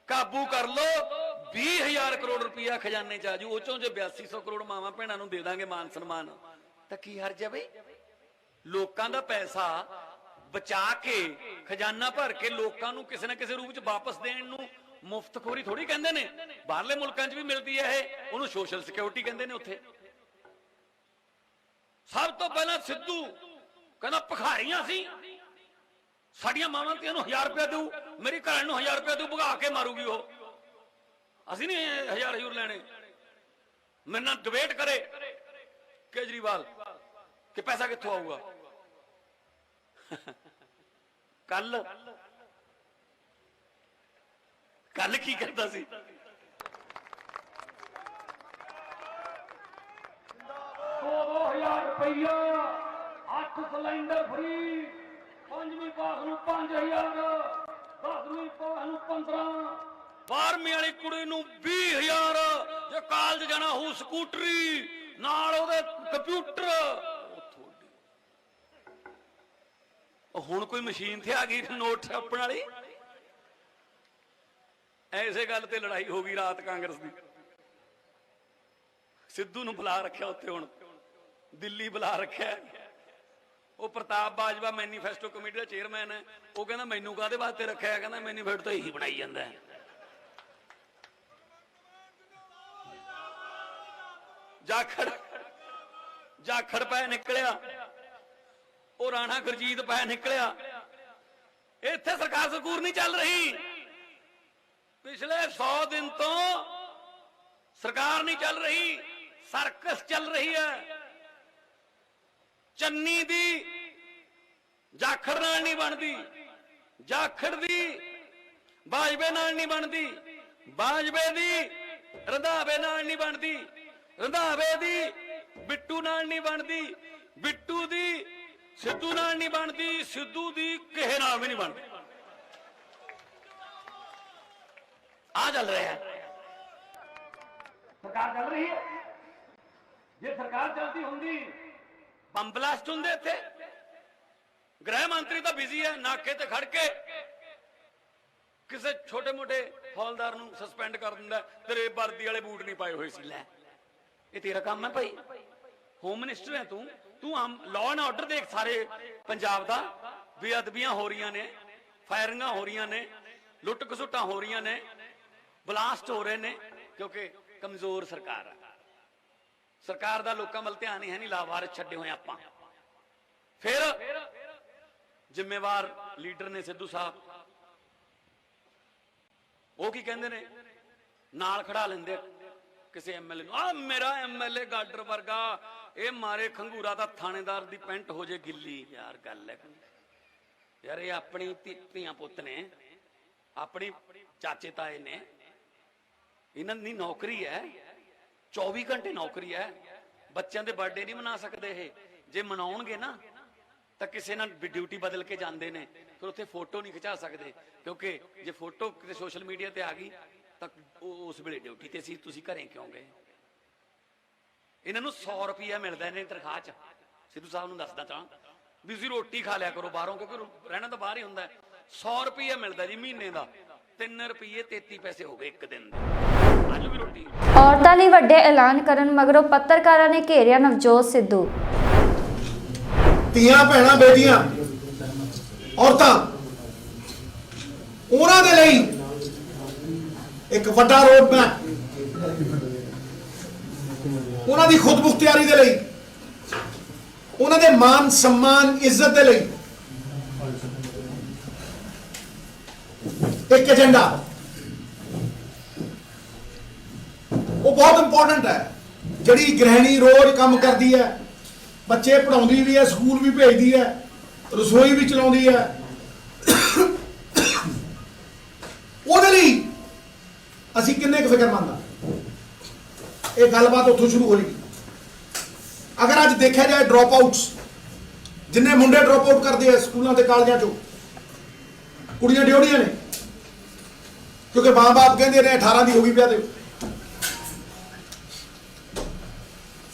ਕਾਬੂ ਕਰ ਲੋ, 20000 ਕਰੋੜ ਰੁਪਇਆ ਖਜ਼ਾਨੇ 'ਚ ਆ ਜੂ। ਉਹ ਚੋਂ ਜੇ 8200 ਕਰੋੜ ਮਾਵਾਂ ਭੈਣਾਂ ਨੂੰ ਦੇ ਦਾਂਗੇ ਮਾਨ ਸਨਮਾਨ, ਤਾਂ ਕੀ ਹਰਜ ਹੈ ਬਈ। ਲੋਕਾਂ ਦਾ ਪੈਸਾ ਬਚਾ ਕੇ, ਖਜ਼ਾਨਾ ਭਰ ਕੇ ਲੋਕਾਂ ਨੂੰ ਕਿਸੇ ਨਾ ਕਿਸੇ ਰੂਪ 'ਚ ਵਾਪਸ ਦੇਣ ਨੂੰ ਮੁਫਤਖੋਰੀ ਥੋੜੀ ਕਹਿੰਦੇ ਨੇ। ਬਾਹਰਲੇ ਮੁਲਕਾਂ 'ਚ ਵੀ ਮਿਲਦੀ ਹੈ ਇਹ, ਉਹਨੂੰ ਸੋਸ਼ਲ ਸਿਕਿਉਰਿਟੀ ਕਹਿੰਦੇ ਨੇ ਉੱਥੇ। ਸਭ ਤੋਂ ਪਹਿਲਾਂ ਸਿੱਧੂ ਕਹਿੰਦਾ ਭਿਖਾਰੀਆਂ ਸੀ, ਸਾਡੀਆਂ ਮਾਵਾਂ ਧੀਆਂ ਨੂੰ 1000 ਰੁਪਇਆ ਦਿਓ, ਮੇਰੀ ਘਰ ਨੂੰ 1000 ਰੁਪਇਆ ਦਿਓ, ਭਗਾ ਕੇ ਮਾਰੂਗੀ ਉਹ। ਅਸੀਂ ਨਹੀਂ 1000 ਲੈਣੇ। ਮੇਰੇ ਨਾਲ ਡਿਬੇਟ ਕਰੇ ਕੇਜਰੀਵਾਲ ਕਿ ਪੈਸਾ ਕਿੱਥੋਂ ਆਊਗਾ। ਕੱਲ ਕੀ ਕਰਦਾ ਸੀ, 2000 ਰੁਪਇਆ 8 ਸਿਲੰਡਰ ਫ੍ਰੀ, 5ਵੀਂ ਪਾਸ ਨੂੰ 5000, 10ਵੀਂ ਪਾਸ ਨੂੰ 15, 12ਵੀਂ ਵਾਲੀ ਕੁੜੀ ਨੂੰ 20000, ਜੇ ਕਾਲਜ ਜਾਣਾ ਹੋ ਸਕੂਟਰੀ ਨਾਲ ਉਹਦੇ ਕੰਪਿਊਟਰ। ਹੁਣ ਕੋਈ ਮਸ਼ੀਨ ਤੇ ਆ ਗਈ ਨੋਟ ਛਾਪਣ ਵਾਲੀ। ਐਸੇ ਗੱਲ ਤੇ ਲੜਾਈ ਹੋ ਗਈ ਰਾਤ ਕਾਂਗਰਸ ਦੀ। ਸਿੱਧੂ ਨੂੰ ਬੁਲਾ ਰੱਖਿਆ ਉੱਥੇ, ਹੁਣ ਦਿੱਲੀ ਬੁਲਾ ਰੱਖਿਆ। ਉਹ ਪ੍ਰਤਾਪ ਬਾਜਵਾ ਮੈਨੀਫੈਸਟੋ ਕਮੇਟੀ ਦਾ ਚੇਅਰਮੈਨ ਹੈ, ਉਹ ਕਹਿੰਦਾ ਮੈਨੂੰ ਕਾਹਦੇ ਵਾਸਤੇ ਰੱਖਿਆ, ਕਹਿੰਦਾ ਮੈਨੀਫੈਸਟੋ ਤਾਂ ਇਹੀ ਬਣਾਈ ਜਾਂਦਾ ਹੈ। ਜਾਖੜ ਪੈ ਨਿਕਲਿਆ, ਉਹ ਰਾਣਾ ਗੁਰਜੀਤ ਪੈ ਨਿਕਲਿਆ। ਇੱਥੇ ਸਰਕਾਰ ਸਕੂਰ ਨਹੀਂ ਚੱਲ ਰਹੀ, ਪਿਛਲੇ 100 ਦਿਨ ਤੋਂ ਸਰਕਾਰ ਨਹੀਂ ਚੱਲ ਰਹੀ, ਸਰਕਸ ਚੱਲ ਰਹੀ ਹੈ। ਚੰਨੀ ਦੀ ਜਾਖੜ ਨਾਲ ਨਹੀਂ ਬਣਦੀ, ਜਾਖੜ ਦੀ ਬਾਜਵੇ ਨਾਲ ਨਹੀਂ ਬਣਦੀ, ਬਾਜਵੇ ਦੀ ਰੰਧਾਵੇ ਨਾਲ ਨਹੀਂ ਬਣਦੀ, ਰੰਧਾਵੇ ਦੀ ਬਿੱਟੂ ਨਾਲ ਨਹੀਂ ਬਣਦੀ, ਬਿੱਟੂ ਦੀ ਸਿੱਧੂ ਨਾਲ ਨਹੀਂ ਬਣਦੀ, ਸਿੱਧੂ ਦੀ ਕਿਸੇ ਨਾਲ ਵੀ ਨਹੀਂ ਬਣਦੀ। ਆ ਚੱਲ ਰਿਹਾ ਹੈ, ਸਰਕਾਰ ਚੱਲ ਰਹੀ ਹੈ। ਜੇ ਸਰਕਾਰ ਚੱਲਦੀ ਹੁੰਦੀ ਬੰਬ ਬਲਾਸਟ ਹੁੰਦੇ ਇੱਥੇ। ਗ੍ਰਹਿ ਮੰਤਰੀ ਤਾਂ ਬਿਜ਼ੀ ਹੈ, ਨਾਕੇ ਤੇ ਖੜ ਕੇ ਕਿਸੇ ਛੋਟੇ ਮੋਟੇ ਹੌਲਦਾਰ ਨੂੰ ਸਸਪੈਂਡ ਕਰ ਦਿੰਦਾ, ਤੇਰੇ ਵਰਦੀ ਵਾਲੇ ਬੂਟ ਨਹੀਂ ਪਾਏ ਹੋਏ ਸੀ। ਲੈ, ਇਹ ਤੇਰਾ ਕੰਮ ਹੈ ਭਾਈ, ਹੋਮ ਮਿਨਿਸਟਰ ਹੈ ਤੂੰ ਲਾਅ ਐਂਡ ਆਰਡਰ ਦੇਖ ਸਾਰੇ ਪੰਜਾਬ ਦਾ। ਬੇਅਦਬੀਆਂ ਹੋ ਰਹੀਆਂ ਨੇ, ਫਾਇਰਿੰਗਾਂ ਹੋ ਰਹੀਆਂ ਨੇ, ਲੁੱਟ ਖਸੁੱਟਾਂ ਹੋ ਰਹੀਆਂ ਨੇ, ਬਲਾਸਟ ਹੋ ਰਹੇ ਨੇ, ਕਿਉਂਕਿ ਕਮਜ਼ੋਰ ਸਰਕਾਰ ਹੈ। ਸਰਕਾਰ ਦਾ ਲੋਕਾਂ ਵੱਲ ਧਿਆਨ ਹੀ ਹੈ ਨਹੀਂ, ਲਾਵਾਰਿਸ ਛੱਡੇ ਹੋਏ ਆਪਾਂ। ਫਿਰ ਜ਼ਿੰਮੇਵਾਰ ਲੀਡਰ ਨੇ ਸਿੱਧੂ ਸਾਹਿਬ, ਉਹ ਕੀ ਕਹਿੰਦੇ ਨੇ, ਨਾਲ ਖੜਾ ਲੈਂਦੇ ਕਿਸੇ ਐਮਐਲਏ ਨੂੰ। ਆ ਮੇਰਾ ਐਮਐਲਏ ਗਾਡਰ ਵਰਗਾ, ਇਹ ਮਾਰੇ ਖੰਗੂਰਾ ਤਾਂ ਥਾਣੇਦਾਰ ਦੀ ਪੈਂਟ ਹੋ ਜੇ ਗਿੱਲੀ। ਯਾਰ ਗੱਲ ਹੈ ਯਾਰ, ਇਹ ਆਪਣੀ ਧੀਆਂ ਪੁੱਤ ਨੇ, ਆਪਣੀ ਚਾਚੇ ਤਾਏ ਨੇ, ਇਹਨਾਂ ਦੀ ਨੌਕਰੀ ਹੈ, 24 ਘੰਟੇ ਨੌਕਰੀ ਹੈ। ਬੱਚਿਆਂ ਦੇ ਬਰਥਡੇ ਨਹੀਂ ਮਨਾ ਸਕਦੇ ਇਹ, ਜੇ ਮਨਾਉਣਗੇ ਨਾ ਤਾਂ ਕਿਸੇ ਨਾਲ ਡਿਊਟੀ ਬਦਲ ਕੇ ਜਾਂਦੇ ਨੇ, ਫਿਰ ਉੱਥੇ ਫੋਟੋ ਨਹੀਂ ਖਿਚਾ ਸਕਦੇ, ਕਿਉਂਕਿ ਜੇ ਫੋਟੋ ਕਿਤੇ ਸੋਸ਼ਲ ਮੀਡੀਆ ਤੇ ਆ ਗਈ ਤਾਂ ਉਸ ਵੇਲੇ ਡਿਊਟੀ ਤੇ ਸੀ, ਤੁਸੀਂ ਘਰੇ ਕਿਉਂ ਗਏ। ਇਹਨਾਂ ਨੂੰ 100 ਰੁਪਇਆ ਮਿਲਦਾ ਇਹਨਾਂ ਦੀ ਤਨਖਾਹ 'ਚ। ਸਿੱਧੂ ਸਾਹਿਬ ਨੂੰ ਦੱਸਦਾ ਚਾਹਾਂ ਵੀ ਤੁਸੀਂ ਰੋਟੀ ਖਾ ਲਿਆ ਕਰੋ ਬਾਹਰੋਂ, ਕਿਉਂਕਿ ਰਹਿਣਾ ਤਾਂ ਬਾਹਰ ਹੀ ਹੁੰਦਾ। 100 ਰੁਪਇਆ ਮਿਲਦਾ ਜੀ ਮਹੀਨੇ ਦਾ, 3 ਰੁਪਏ 33 ਪੈਸੇ ਹੋ ਗਏ ਇੱਕ ਦਿਨ ਦੇ। ਅੱਜ ਵੀ ਰੋਟੀ। ਔਰਤਾਂ ਲਈ ਵੱਡੇ ਐਲਾਨ ਕਰਨ ਮਗਰੋਂ ਪੱਤਰਕਾਰਾਂ ਨੇ ਘੇਰਿਆ ਨਵਜੋਤ ਸਿੱਧੂ। ਧੀਆਂ ਭੈਣਾਂ ਬੇਟੀਆਂ ਔਰਤਾਂ, ਉਹਨਾਂ ਦੇ ਲਈ ਇੱਕ ਵੱਡਾ ਰੋਡ ਮੈਪ ਉਹਨਾਂ ਦੀ ਖੁਦ ਮੁਖਤਿਆਰੀ ਦੇ ਲਈ, ਉਹਨਾਂ ਦੇ ਮਾਨ सम्मान ਇੱਜ਼ਤ ਦੇ ਲਈ ਇੱਕ ਏਜੰਡਾ ਉਹ ਬਹੁਤ ਇੰਪੋਰਟੈਂਟ ਹੈ। ਜਿਹੜੀ ਗ੍ਰਹਿਣੀ ਰੋਜ਼ ਕੰਮ ਕਰਦੀ ਹੈ, ਬੱਚੇ ਪੜਾਉਂਦੀ ਵੀ ਹੈ, ਸਕੂਲ ਵੀ ਭੇਜਦੀ ਹੈ, ਰਸੋਈ ਵੀ ਚਲਾਉਂਦੀ ਹੈ, ਉਹਦੇ ਲਈ ਅਸੀਂ ਕਿੰਨੇ ਕੁ ਫਿਕਰਮੰਦ ਹਾਂ। ਇਹ ਗੱਲਬਾਤ ਉੱਥੋਂ ਸ਼ੁਰੂ ਹੋਈ। ਅਗਰ ਅੱਜ ਦੇਖਿਆ ਜਾਏ ਡ੍ਰੌਪ ਆਊਟਸ, ਜਿੰਨੇ ਮੁੰਡੇ ਡ੍ਰੌਪ ਆਊਟ ਕਰਦੇ ਆ ਸਕੂਲਾਂ ਤੇ ਕਾਲਜਾਂ ਚੋਂ, ਕੁੜੀਆਂ ਡਿਊੜੀਆਂ ਨੇ, ਕਿਉਂਕਿ ਮਾਂ-ਬਾਪ ਕਹਿੰਦੇ ਨੇ 18 ਦੀ ਹੋ ਗਈ ਵਿਆਹ ਦਿਓ।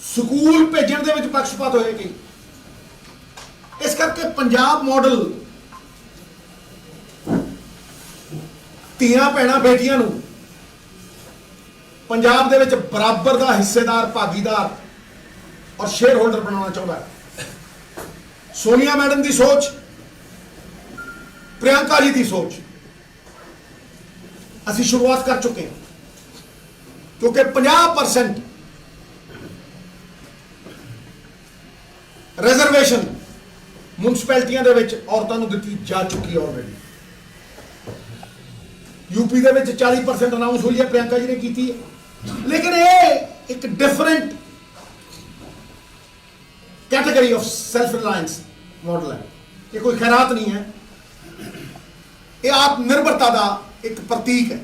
ਸਕੂਲ ਭੇਜਣ ਦੇ ਵਿੱਚ ਪੱਖਪਾਤ ਹੋਏਗੀ। ਇਸ ਕਰਕੇ ਪੰਜਾਬ ਮਾਡਲ ਧੀਆਂ ਭੈਣਾਂ ਬੇਟੀਆਂ ਨੂੰ ਪੰਜਾਬ ਦੇ ਵਿੱਚ ਬਰਾਬਰ ਦਾ ਹਿੱਸੇਦਾਰ, ਭਾਗੀਦਾਰ ਔਰ ਸ਼ੇਅਰ ਹੋਲਡਰ ਬਣਾਉਣਾ ਚਾਹੁੰਦਾ ਹੈ। ਸੋਨੀਆ ਮੈਡਮ ਦੀ ਸੋਚ, ਪ੍ਰਿयंका जी ਦੀ ਸੋਚ ਅਸੀਂ ਸ਼ੁਰੂਆਤ ਕਰ ਚੁੱਕੇ ਹਾਂ, ਕਿਉਂਕਿ 50% ਰਿਜ਼ਰਵੇਸ਼ਨ ਮੁਨਸਿਪੈਲਿਟੀਆਂ ਦੇ ਵਿੱਚ ਔਰਤਾਂ ਨੂੰ ਦਿੱਤੀ ਜਾ ਚੁੱਕੀ ਹੈ ਆਲਰੇਡੀ। यूपी ਦੇ ਵਿੱਚ 40% ਅਨਾਉਂਸ ਹੋਈ ਹੈ, ਪ੍ਰਿयंका जी ਨੇ ਕੀਤੀ ਹੈ। ਲੇਕਿਨ ਇਹ ਇੱਕ different category of self reliance model है। ये कोई खैरात नहीं है, ये आत्मनिर्भरता का एक प्रतीक है।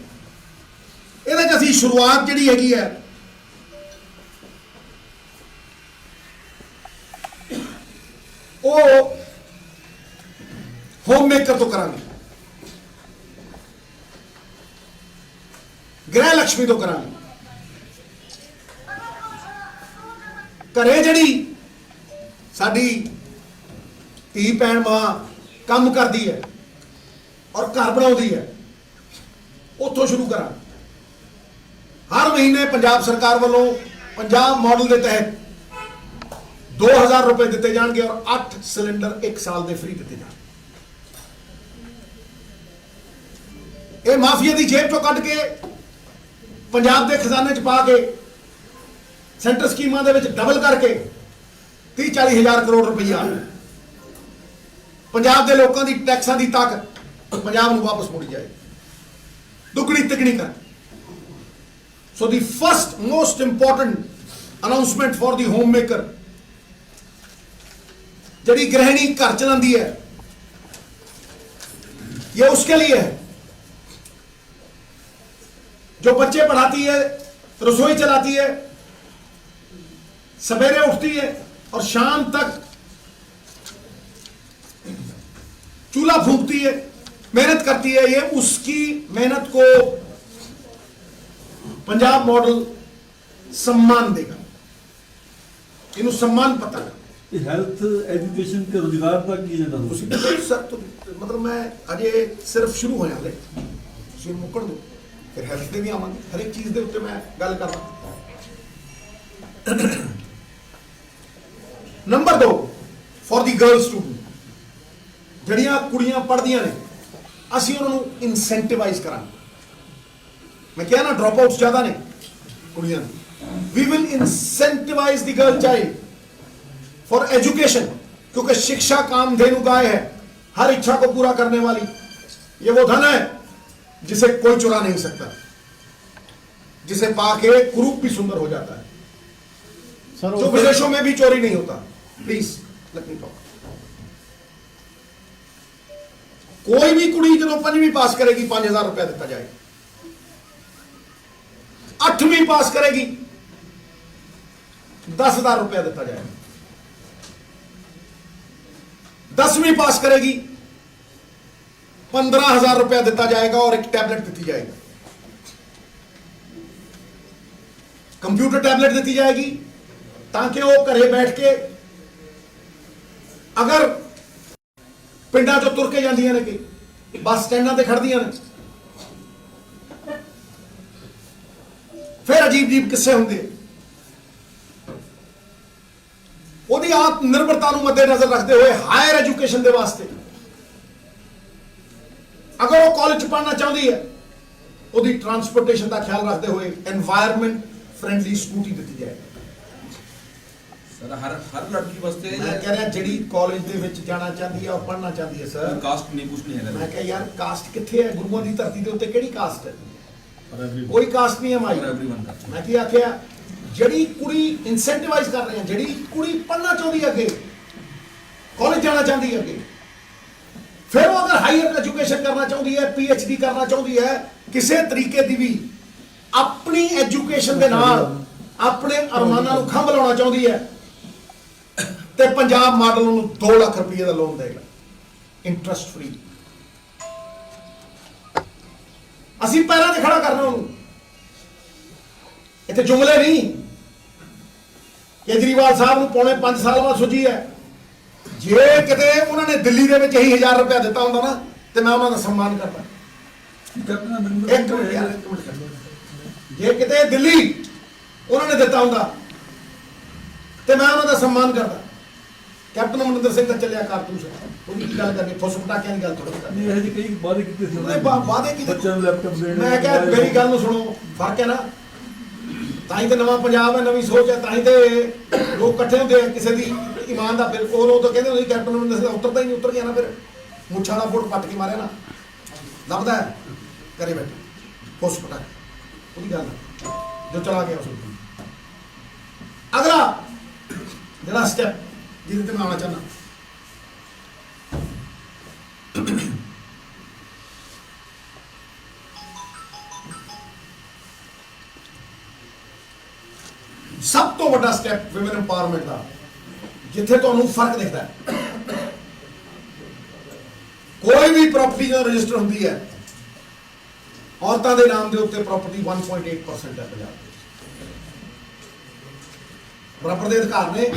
ਇਹਦੇ ਚ ਅਸੀਂ ਸ਼ੁਰੂਆਤ ਜਿਹੜੀ ਹੈਗੀ ਹੈ ਉਹ ਹੋਮ ਮੇਕਰ ਤੋਂ ਕਰਾਂਗੇ, ਗ੍ਰਹਿ ਲక్ష్ਮੀ ਤੋਂ ਕਰਾਂਗੇ। ਘਰੇ ਜਿਹੜੀ ਸਾਡੀ ਧੀ ਭੈਣ ਮਾਂ ਕੰਮ ਕਰਦੀ ਹੈ ਔਰ ਘਰ ਬਣਾਉਂਦੀ ਹੈ, ਉੱਥੋਂ ਸ਼ੁਰੂ ਕਰਾਂ। ਹਰ ਮਹੀਨੇ ਪੰਜਾਬ ਸਰਕਾਰ ਵੱਲੋਂ ਪੰਜਾਬ ਮਾਡਲ ਦੇ ਤਹਿਤ 2000 ਰੁਪਏ ਦਿੱਤੇ ਜਾਣਗੇ ਔਰ 8 ਸਿਲੰਡਰ 1 ਸਾਲ ਦੇ ਫ੍ਰੀ ਦਿੱਤੇ ਜਾਣਗੇ। ਇਹ ਮਾਫੀਆ ਦੀ ਜੇਬ ਚੋਂ ਕੱਢ ਕੇ ਪੰਜਾਬ ਦੇ ਖਜ਼ਾਨੇ 'ਚ ਪਾ ਕੇ ਸੈਂਟਰ ਸਕੀਮਾਂ ਦੇ ਵਿੱਚ ਡਬਲ ਕਰਕੇ 30-40 ਹਜ਼ਾਰ ਕਰੋੜ ਰੁਪਈਆ ਪੰਜਾਬ ਦੇ ਲੋਕਾਂ ਦੀ ਟੈਕਸਾਂ ਦੀ ਤਾਕਤ ਪੰਜਾਬ ਨੂੰ ਵਾਪਸ ਮੁੜ ਜਾਏ, ਦੁੱਗਣੀ ਤਿੱਗਣੀ ਕਰ। ਸੋ ਦੀ first most important announcement for the home maker, ਜਿਹੜੀ गृहिणी घर चलाती है, ये उसके लिए है। जो बच्चे पढ़ाती है, रसोई चलाती है, सवेरे उठती है और शाम तक चूल्हा फूंकती है, मेहनत करती है, ये उसकी मेहनत को पंजाब मॉडल सम्मान देगा। इन्हों सम्मान पता है। हेल्थ एजुकेशन के रोजगार तक की जाता सर, तो मतलब मैं अजे सिर्फ शुरू होया हले, तुसीं मुकड़ दो, फिर हेल्थ दे भी आवांगे, हर एक चीज़ दे उत्ते मैं गल करदा। Number 2 for the girl student, जड़ियां कुड़ियां पढ़दियां ने, असीं उन्हां नूं इंसेंटिवाइज करांगे। मैं कहा ना ड्रॉप आउट्स ज़्यादा ने कुड़ियां, we will incentivise the girl child for education, क्योंकि शिक्षा कामधेनु गाय है, हर इच्छा को पूरा करने वाली। ये वो धन है जिसे कोई चुरा नहीं सकता, जिसे पाके कुरूप भी सुंदर हो जाता है, सर, जो विदेशों में भी चोरी नहीं होता। Please let me talk. कोई भी कुड़ी जो 5वीं पास करेगी 5000 रुपया दिता जाएगा, 8वीं पास करेगी 10,000 रुपया दिता जाएगा, 10वीं पास करेगी 15,000 रुपया दिता जाएगा और एक टैबलेट दी जाएगी, कंप्यूटर टैबलेट दी जाएगी, ताकि वो घरे बैठ के अगर पिंडा चो तुर के जांदियां ने कि बस स्टैंडा ते खड़दियां ने, फिर अजीब अजीब किस्से होंगे। ਉਹਦੀ ਆਪ ਨਿਰਭਰਤਾ ਨੂੰ ਮੱਦੇਨਜ਼ਰ ਰੱਖਦੇ ਹੋਏ ਹਾਇਰ ਐਜੂਕੇਸ਼ਨ ਦੇ ਵਾਸਤੇ ਅਗਰ ਉਹ ਕਾਲਜ ਪੜ੍ਹਨਾ ਚਾਹੁੰਦੀ ਹੈ, ਉਹਦੀ ਟਰਾਂਸਪੋਰਟੇਸ਼ਨ ਦਾ ਖਿਆਲ ਰੱਖਦੇ ਹੋਏ এনवायरमेंट ਫ੍ਰੈਂਡਲੀ ਸਕੂਟੀ ਦਿੱਤੀ ਜਾਏ। ਸਰ ਹਰ ਲੜਕੀ ਵਾਸਤੇ ਮੈਂ ਕਹਿ ਰਿਹਾ ਜਿਹੜੀ ਕਾਲਜ ਦੇ ਵਿੱਚ ਜਾਣਾ ਚਾਹੁੰਦੀ ਹੈ ਉਹ ਪੜ੍ਹਨਾ ਚਾਹੁੰਦੀ ਹੈ ਸਰ। ਕਾਸਟ ਨਹੀਂ ਕੁਛ ਨਹੀਂ ਹੈਗਾ। ਮੈਂ ਕਿਹਾ ਯਾਰ ਕਾਸਟ ਕਿੱਥੇ ਹੈ? ਗੁਰੂਆਂ ਦੀ ਧਰਤੀ ਦੇ ਉੱਤੇ ਕਿਹੜੀ ਕਾਸਟ ਹੈ? For everyone. ਕੋਈ ਕਾਸਟ ਨਹੀਂ ਹੈ ਮਾਈ। For everyone caste. ਮੈਂ ਕੀ ਆਖਿਆ, ਜਿਹੜੀ ਕੁੜੀ ਇਨਸੈਂਟੀਵਾਈਜ਼ ਕਰ ਰਹੇ ਹਾਂ, ਜਿਹੜੀ ਕੁੜੀ ਪੜ੍ਹਨਾ ਚਾਹੁੰਦੀ ਹੈ ਅੱਗੇ, ਕਾਲਜ ਜਾਣਾ ਚਾਹੁੰਦੀ ਹੈ ਅੱਗੇ, ਫਿਰ ਉਹ ਅਗਰ ਹਾਇਰ ਐਜੂਕੇਸ਼ਨ ਕਰਨਾ ਚਾਹੁੰਦੀ ਹੈ, PhD ਕਰਨਾ ਚਾਹੁੰਦੀ ਹੈ, ਕਿਸੇ ਤਰੀਕੇ ਦੀ ਵੀ ਆਪਣੀ ਐਜੂਕੇਸ਼ਨ ਦੇ ਨਾਲ ਆਪਣੇ ਅਰਮਾਨਾਂ ਨੂੰ ਖੰਭ ਲਾਉਣਾ ਚਾਹੁੰਦੀ ਹੈ, ਤੇ ਪੰਜਾਬ ਮਾਡਲ ਨੂੰ 2 ਲੱਖ ਰੁਪਏ ਦਾ ਲੋਨ ਦੇਗਾ, ਇੰਟਰਸਟ ਫ੍ਰੀ। ਅਸੀਂ ਪੈਰਾਂ ਤੇ ਖੜਾ ਕਰਨਾ ਉਹਨੂੰ। ਇੱਥੇ ਜੁਮਲੇ ਨਹੀਂ। ਕੇਜਰੀਵਾਲ ਸਾਹਿਬ ਨੂੰ ਪੌਣੇ 5 ਸਾਲ ਬਾਅਦ ਸੁਝੀ ਹੈ। ਜੇ ਕਿਤੇ ਉਹਨਾਂ ਨੇ ਦਿੱਲੀ ਦੇ ਵਿੱਚ ਇਹੀ 1000 ਰੁਪਏ ਦਿੱਤਾ ਹੁੰਦਾ ਨਾ, ਤੇ ਮੈਂ ਉਹਨਾਂ ਦਾ ਸਨਮਾਨ ਕਰਦਾ। ਇੱਕ ਮਿੰਟ ਯਾਰ, ਇੱਕ ਮਿੰਟ ਕਰਦਾ। ਜੇ ਕਿਤੇ ਦਿੱਲੀ ਉਹਨਾਂ ਨੇ ਦਿੱਤਾ ਹੁੰਦਾ ਤੇ ਮੈਂ ਉਹਨਾਂ ਦਾ ਸਨਮਾਨ ਕਰਦਾ। ਕੈਪਟਨ ਅਮਰਿੰਦਰ ਸਿੰਘ ਦਾ ਚੱਲਿਆ ਕਾਰਤੂਸ, ਉਹਦੀ ਕੀ ਗੱਲ ਕਰਨੀ? ਫੁੱਸ ਪਟਾਕਿਆਂ ਦੀ ਗੱਲ ਥੋੜੀ ਕਰਨੀ। ਇਹ ਜੀ ਕਈ ਵਾਅਦੇ ਕੀਤੇ ਸੀ ਵਾਅਦੇ ਕੀਤੇ। ਬੱਚਿਆਂ ਨੂੰ ਲੈਪਟਾਪ ਦੇਣੇ। ਮੈਂ ਕਿਹਾ ਮੇਰੀ ਗੱਲ ਨੂੰ ਸੁਣੋ, ਫਰਕ ਹੈ ਨਾ। ਤਾਂ ਹੀ ਤੇ ਨਵਾਂ ਪੰਜਾਬ ਹੈ, ਨਵੀਂ ਸੋਚ ਹੈ, ਤਾਂ ਹੀ ਤੇ ਲੋਕ ਇਕੱਠੇ ਹੁੰਦੇ ਆ ਕਿਸੇ ਦੀ ਇਮਾਨ ਦਾ। ਫਿਰ ਉਹ ਤਾਂ ਕਹਿੰਦੇ ਹੁੰਦੇ ਕੈਪਟਨ ਅਮਰਿੰਦਰ ਸਿੰਘ ਉਤਰਦਾ ਹੀ ਨਹੀਂ, ਉਤਰ ਗਿਆ ਨਾ, ਫਿਰ ਮੁੱਛਾਂ ਦਾ ਫੁੱਟ ਪੱਟ ਕੇ ਮਾਰਿਆ ਨਾ, ਲੱਭਦਾ ਹੈ ਕਰੇ ਬੈਠੇ ਫੁੱਸ ਪਟਾਕੇ, ਉਹਦੀ ਗੱਲ ਜੋ ਚਲਾ ਗਿਆ ਉਸ। ਅਗਲਾ ਜਿਹੜਾ ਸਟੈਪ ਜਿਹਦੇ ਤੇ ਮੈਂ ਆਉਣਾ ਚਾਹੁੰਦਾ, ਸਭ ਤੋਂ ਵੱਡਾ ਸਟੈਪ ਵਿਮਨ ਇੰਪਾਵਰਮੈਂਟ ਦਾ, ਜਿੱਥੇ ਤੁਹਾਨੂੰ ਫਰਕ ਦਿਖਦਾ ਹੈ। ਕੋਈ ਵੀ ਪ੍ਰਾਪਰਟੀ ਜਦੋਂ ਰਜਿਸਟਰ ਹੁੰਦੀ ਹੈ, ਔਰਤਾਂ ਦੇ ਨਾਮ ਦੇ ਉੱਤੇ ਪ੍ਰਾਪਰਟੀ 1.8% ਹੈ ਪੰਜਾਬ ਵਿੱਚ। ਬਰਾਬਰ ਦੇ ਅਧਿਕਾਰ ਨੇ,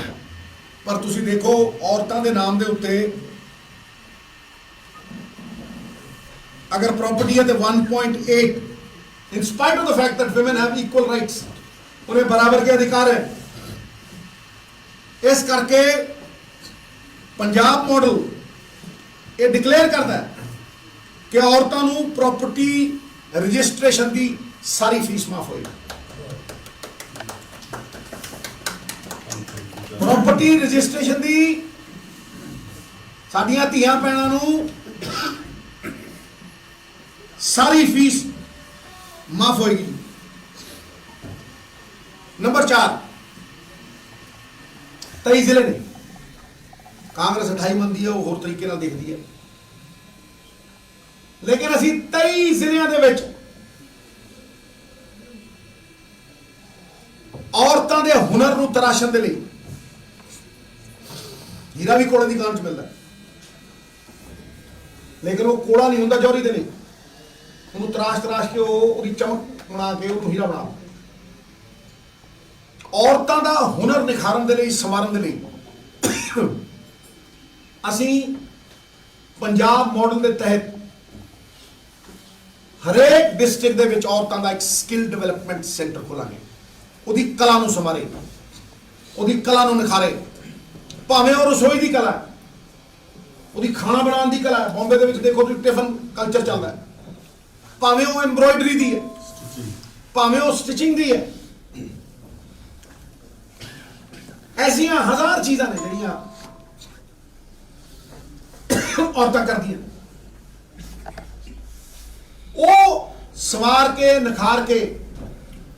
ਪਰ ਤੁਸੀਂ ਦੇਖੋ ਔਰਤਾਂ ਦੇ ਨਾਮ ਦੇ ਉੱਤੇ ਅਗਰ ਪ੍ਰਾਪਰਟੀ ਹੈ ਤੇ 1.8, in spite of the fact that women have equal rights, उन्हें बराबर के अधिकार है। इस करके पंजाब मॉडल ये डिक्लेयर करता है कि औरतों को प्रॉपर्टी रजिस्ट्रेशन की सारी फीस माफ होगी। प्रॉपर्टी रजिस्ट्रेशन की साडियां धीआं भैणां नूं सारी फीस माफ होगी। नंबर 4, 23 ਜ਼ਿਲ੍ਹੇ ਨੇ, ਕਾਂਗਰਸ 28 ਮੰਨਦੀ ਹੈ, ਉਹ ਹੋਰ ਤਰੀਕੇ ਨਾਲ ਦੇਖਦੀ ਹੈ, ਲੇਕਿਨ ਅਸੀਂ 23 ਜ਼ਿਲ੍ਹਿਆਂ ਦੇ ਵਿੱਚ ਔਰਤਾਂ ਦੇ ਹੁਨਰ ਨੂੰ ਤਰਾਸ਼ਣ ਦੇ ਲਈ, ਹੀਰਾ ਵੀ ਕੋਲੇ ਦੀ ਦੁਕਾਨ 'ਚ ਮਿਲਦਾ, ਲੇਕਿਨ ਉਹ ਕੋਲਾ ਨਹੀਂ ਹੁੰਦਾ ਜੌਹਰੀ ਦੇ ਲਈ, ਉਹਨੂੰ ਤਰਾਸ਼ ਕੇ ਉਹਦੀ ਚਮਕ ਬਣਾ ਕੇ ਉਹਨੂੰ ਹੀਰਾ ਬਣਾ। ਔਰਤਾਂ ਦਾ ਹੁਨਰ ਨਿਖਾਰਨ ਦੇ ਲਈ, ਸਮਾਰਨ ਦੇ ਲਈ ਅਸੀਂ ਪੰਜਾਬ ਮਾਡਲ ਦੇ ਤਹਿਤ ਹਰੇਕ ਡਿਸਟ੍ਰਿਕਟ ਦੇ ਵਿੱਚ ਔਰਤਾਂ ਦਾ ਇੱਕ ਸਕਿੱਲ ਡਿਵੈਲਪਮੈਂਟ ਸੈਂਟਰ ਖੋਲਾਂਗੇ। ਉਹਦੀ ਕਲਾ ਨੂੰ ਸੰਭਾਲੇ, ਉਹਦੀ ਕਲਾ ਨੂੰ ਨਿਖਾਰੇ, ਭਾਵੇਂ ਉਹ ਰਸੋਈ ਦੀ ਕਲਾ, ਉਹਦੀ ਖਾਣਾ ਬਣਾਉਣ ਦੀ ਕਲਾ। ਬੰਬੇ ਦੇ ਵਿੱਚ ਦੇਖੋ ਤੁਸੀਂ ਟਿਫਨ ਕਲਚਰ ਚੱਲਦਾ ਹੈ, ਭਾਵੇਂ ਉਹ ਐਮਬ੍ਰੋਇਡਰੀ ਦੀ ਹੈ, ਭਾਵੇਂ ਉਹ ਸਟਿਚਿੰਗ ਦੀ ਹੈ। ऐसियां 1000 चीज़ां ने ਜਿਹੜੀਆਂ ਔਰਤਾਂ ਕਰਦੀਆਂ, ਉਹ ਸਵਾਰ ਕੇ ਨਿਖਾਰ ਕੇ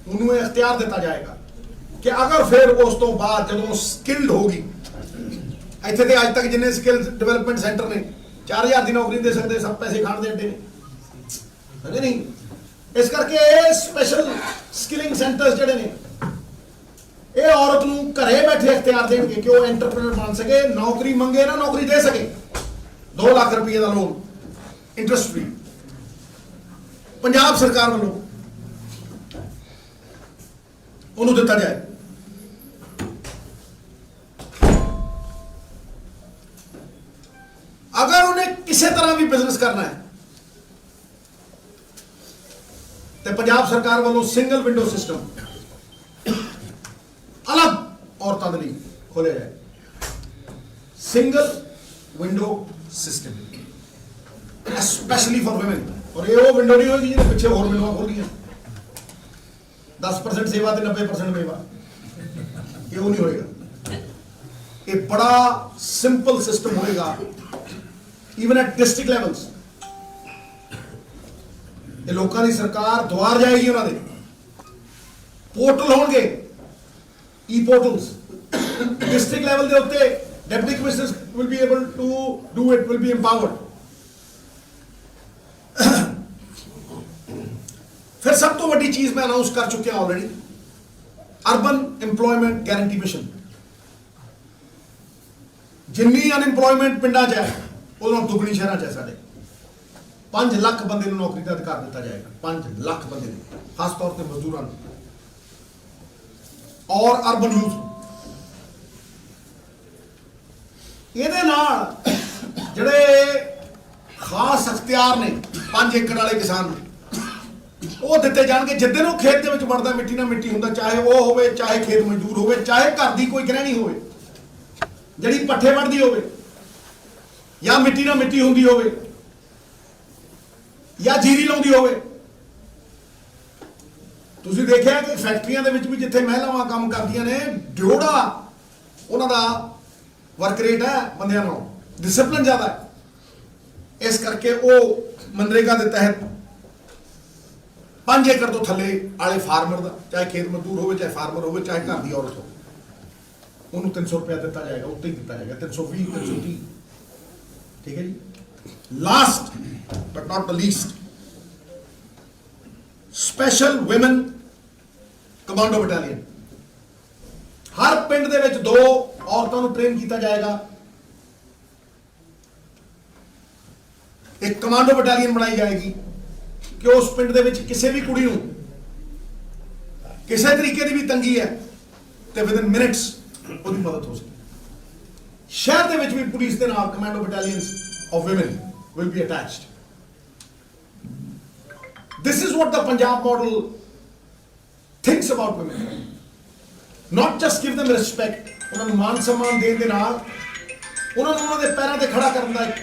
ਉਹਨੂੰ ਇਹ ਇਖਤਿਆਰ ਦਿੱਤਾ ਜਾਏਗਾ ਕਿ ਅਗਰ ਫਿਰ ਉਸ ਤੋਂ ਬਾਅਦ ਜਦੋਂ ਸਕਿਲਡ ਹੋਗੀ, ਇੱਥੇ ਤੇ ਅੱਜ ਤੱਕ ਜਿੰਨੇ ਸਕਿੱਲ ਡਿਵੈਲਪਮੈਂਟ ਸੈਂਟਰ ਨੇ 4000 ਦੀ ਨੌਕਰੀ ਦੇ ਸਕਦੇ, ਸਭ ਪੈਸੇ ਖਾਣ ਦੇ ਅੱਡੇ ਨੇ, ਨਹੀਂ। ਇਸ ਕਰਕੇ ਇਹ ਸਪੈਸ਼ਲ ਸਕਿਲਿੰਗ ਸੈਂਟਰਸ ਜਿਹੜੇ ਨੇ, ਇਹ ਔਰਤ ਨੂੰ ਘਰੇ ਬੈਠੇ ਇਖਤਿਆਰ ਦੇਣਗੇ ਕਿ ਉਹ ਐਂਟਰਪ੍ਰੀਨਰ ਬਣ ਸਕੇ, ਨੌਕਰੀ ਮੰਗੇ ਨਾ ਨੌਕਰੀ ਦੇ ਸਕੇ। 2 ਲੱਖ ਰੁਪਏ ਦਾ ਲੋਨ ਇੰਟਰਸਟ ਫ੍ਰੀ ਪੰਜਾਬ ਸਰਕਾਰ ਵੱਲੋਂ ਉਹਨੂੰ ਦਿੱਤਾ ਜਾਏ। ਅਗਰ ਉਹਨੇ ਕਿਸੇ ਤਰ੍ਹਾਂ ਵੀ ਬਿਜ਼ਨਸ ਕਰਨਾ ਹੈ ਤੇ ਪੰਜਾਬ ਸਰਕਾਰ ਵੱਲੋਂ ਸਿੰਗਲ ਵਿੰਡੋ ਸਿਸਟਮ अलग औरतों के लिए खोले जाए, single window system specially for women. और ये वो विंडो नहीं होगी जिन्हें पीछे और विंडो खोल दी 10% सेवा तो 90% मेवा, ये वो नहीं होएगा। एक बड़ा सिंपल सिस्टम होएगा ਈਵਨ ਐਟ ਡਿਸਟ੍ਰਿਕਟ ਲੈਵਲਸ। ਇਹ ਲੋਕਾਂ ਦੀ ਸਰਕਾਰ ਦੁਆਰ ਜਾਏਗੀ, ਉਹਨਾਂ ਦੇ ਪੋਰਟਲ ਹੋਣਗੇ, ਈ ਪੋਰਟਲਸ। ਡਿਸਟ੍ਰਿਕਟ ਲੈਵਲ ਦੇ ਉੱਤੇ deputy commissioners will be able to do it, will be empowered। ਫਿਰ ਸਭ ਤੋਂ ਵੱਡੀ ਚੀਜ਼ ਮੈਂ ਅਨਾਉਂਸ ਕਰ ਚੁੱਕਿਆ already, urban employment guarantee mission. ਜਿੰਨੀ ਅਨਇੰਪਲੋਇਮੈਂਟ ਪਿੰਡਾਂ 'ਚ ਹੈ ਉਹਦੋਂ ਦੁੱਗਣੀ ਸ਼ਹਿਰਾਂ 'ਚ ਹੈ। ਸਾਡੇ 5 ਲੱਖ ਬੰਦੇ ਨੂੰ ਨੌਕਰੀ ਦਾ ਅਧਿਕਾਰ ਦਿੱਤਾ ਜਾਏਗਾ, 5 ਲੱਖ ਬੰਦੇ ਨੂੰ, ਖਾਸ ਤੌਰ ਤੇ ਮਜ਼ਦੂਰਾਂ ਨੂੰ ਔਰ ਅਰਬਨ ਯੂਥ। ਇਹਦੇ ਨਾਲ ਜਿਹੜੇ ਖਾਸ ਅਖਤਿਆਰ ਨੇ 5 ਏਕੜ ਵਾਲੇ ਕਿਸਾਨ ਨੂੰ, ਉਹ ਦਿੱਤੇ ਜਾਣਗੇ। ਜਿੱਦਣ ਉਹ ਖੇਤ ਦੇ ਵਿੱਚ ਵੜਦਾ, ਮਿੱਟੀ ਨਾਲ ਮਿੱਟੀ ਹੁੰਦਾ, ਚਾਹੇ ਉਹ ਹੋਵੇ, ਚਾਹੇ ਖੇਤ ਮਜ਼ਦੂਰ ਹੋਵੇ, ਚਾਹੇ ਘਰ ਦੀ ਕੋਈ ਗ੍ਰਹਿਣੀ ਹੋਵੇ ਜਿਹੜੀ ਪੱਠੇ ਵੱਢਦੀ ਹੋਵੇ, ਜਾਂ ਮਿੱਟੀ ਨਾਲ ਮਿੱਟੀ ਹੁੰਦੀ ਹੋਵੇ, ਜਾਂ ਜੀਰੀ ਲਾਉਂਦੀ ਹੋਵੇ। ਤੁਸੀਂ ਦੇਖਿਆ ਕਿ ਫੈਕਟਰੀਆਂ ਦੇ ਵਿੱਚ ਵੀ ਜਿੱਥੇ ਮਹਿਲਾਵਾਂ ਕੰਮ ਕਰਦੀਆਂ ਨੇ, ਡਿਓੜਾ ਉਹਨਾਂ ਦਾ ਵਰਕ ਰੇਟ ਹੈ ਬੰਦਿਆਂ ਨਾਲੋਂ, ਡਿਸਪਲਿਨ ਜ਼ਿਆਦਾ ਹੈ। ਇਸ ਕਰਕੇ ਉਹ ਮਨਰੇਗਾ ਦੇ ਤਹਿਤ 5 ਏਕੜ ਤੋਂ ਥੱਲੇ ਵਾਲੇ ਫਾਰਮਰ ਦਾ, ਚਾਹੇ ਖੇਤ ਮਜ਼ਦੂਰ ਹੋਵੇ, ਚਾਹੇ ਫਾਰਮਰ ਹੋਵੇ, ਚਾਹੇ ਘਰ ਦੀ ਔਰਤ ਹੋਵੇ, ਉਹਨੂੰ 300 ਰੁਪਇਆ ਦਿੱਤਾ ਜਾਏਗਾ, ਉੱਤੇ ਹੀ ਦਿੱਤਾ ਜਾਏਗਾ, 320, 330। ਠੀਕ ਹੈ ਜੀ। Last but not the least, special woman commando battalion. ਹਰ ਪਿੰਡ ਦੇ ਵਿੱਚ 2 ਔਰਤਾਂ ਨੂੰ ਟ੍ਰੇਨ ਕੀਤਾ ਜਾਏਗਾ। ਇੱਕ ਕਮਾਂਡੋ ਬਟਾਲੀਅਨ ਬਣਾਈ ਜਾਏਗੀ ਕਿ ਉਸ ਪਿੰਡ ਦੇ ਵਿੱਚ ਕਿਸੇ ਵੀ ਕੁੜੀ ਨੂੰ ਕਿਸੇ ਤਰੀਕੇ ਦੀ ਵੀ ਤੰਗੀ ਹੈ ਤੇ ਵਿਦਨ ਮਿੰਟਸ ਉਹਦੀ ਮਦਦ ਹੋ ਸਕੇ। ਸ਼ਹਿਰ ਦੇ ਵਿੱਚ ਵੀ ਪੁਲਿਸ ਦੇ ਨਾਲ commando ਬਟਾਲੀਅਨਸ of women will be attached. This is what the Punjab model thinks about women. Not just give them respect, ਉਹਨਾਂ ਨੂੰ ਮਾਨ ਸਨਮਾਨ ਦੇਣ ਦੇ ਨਾਲ ਉਹਨਾਂ ਨੂੰ ਉਹਨਾਂ ਦੇ ਪੈਰਾਂ ਤੇ ਖੜਾ ਕਰਨ ਦਾ ਇੱਕ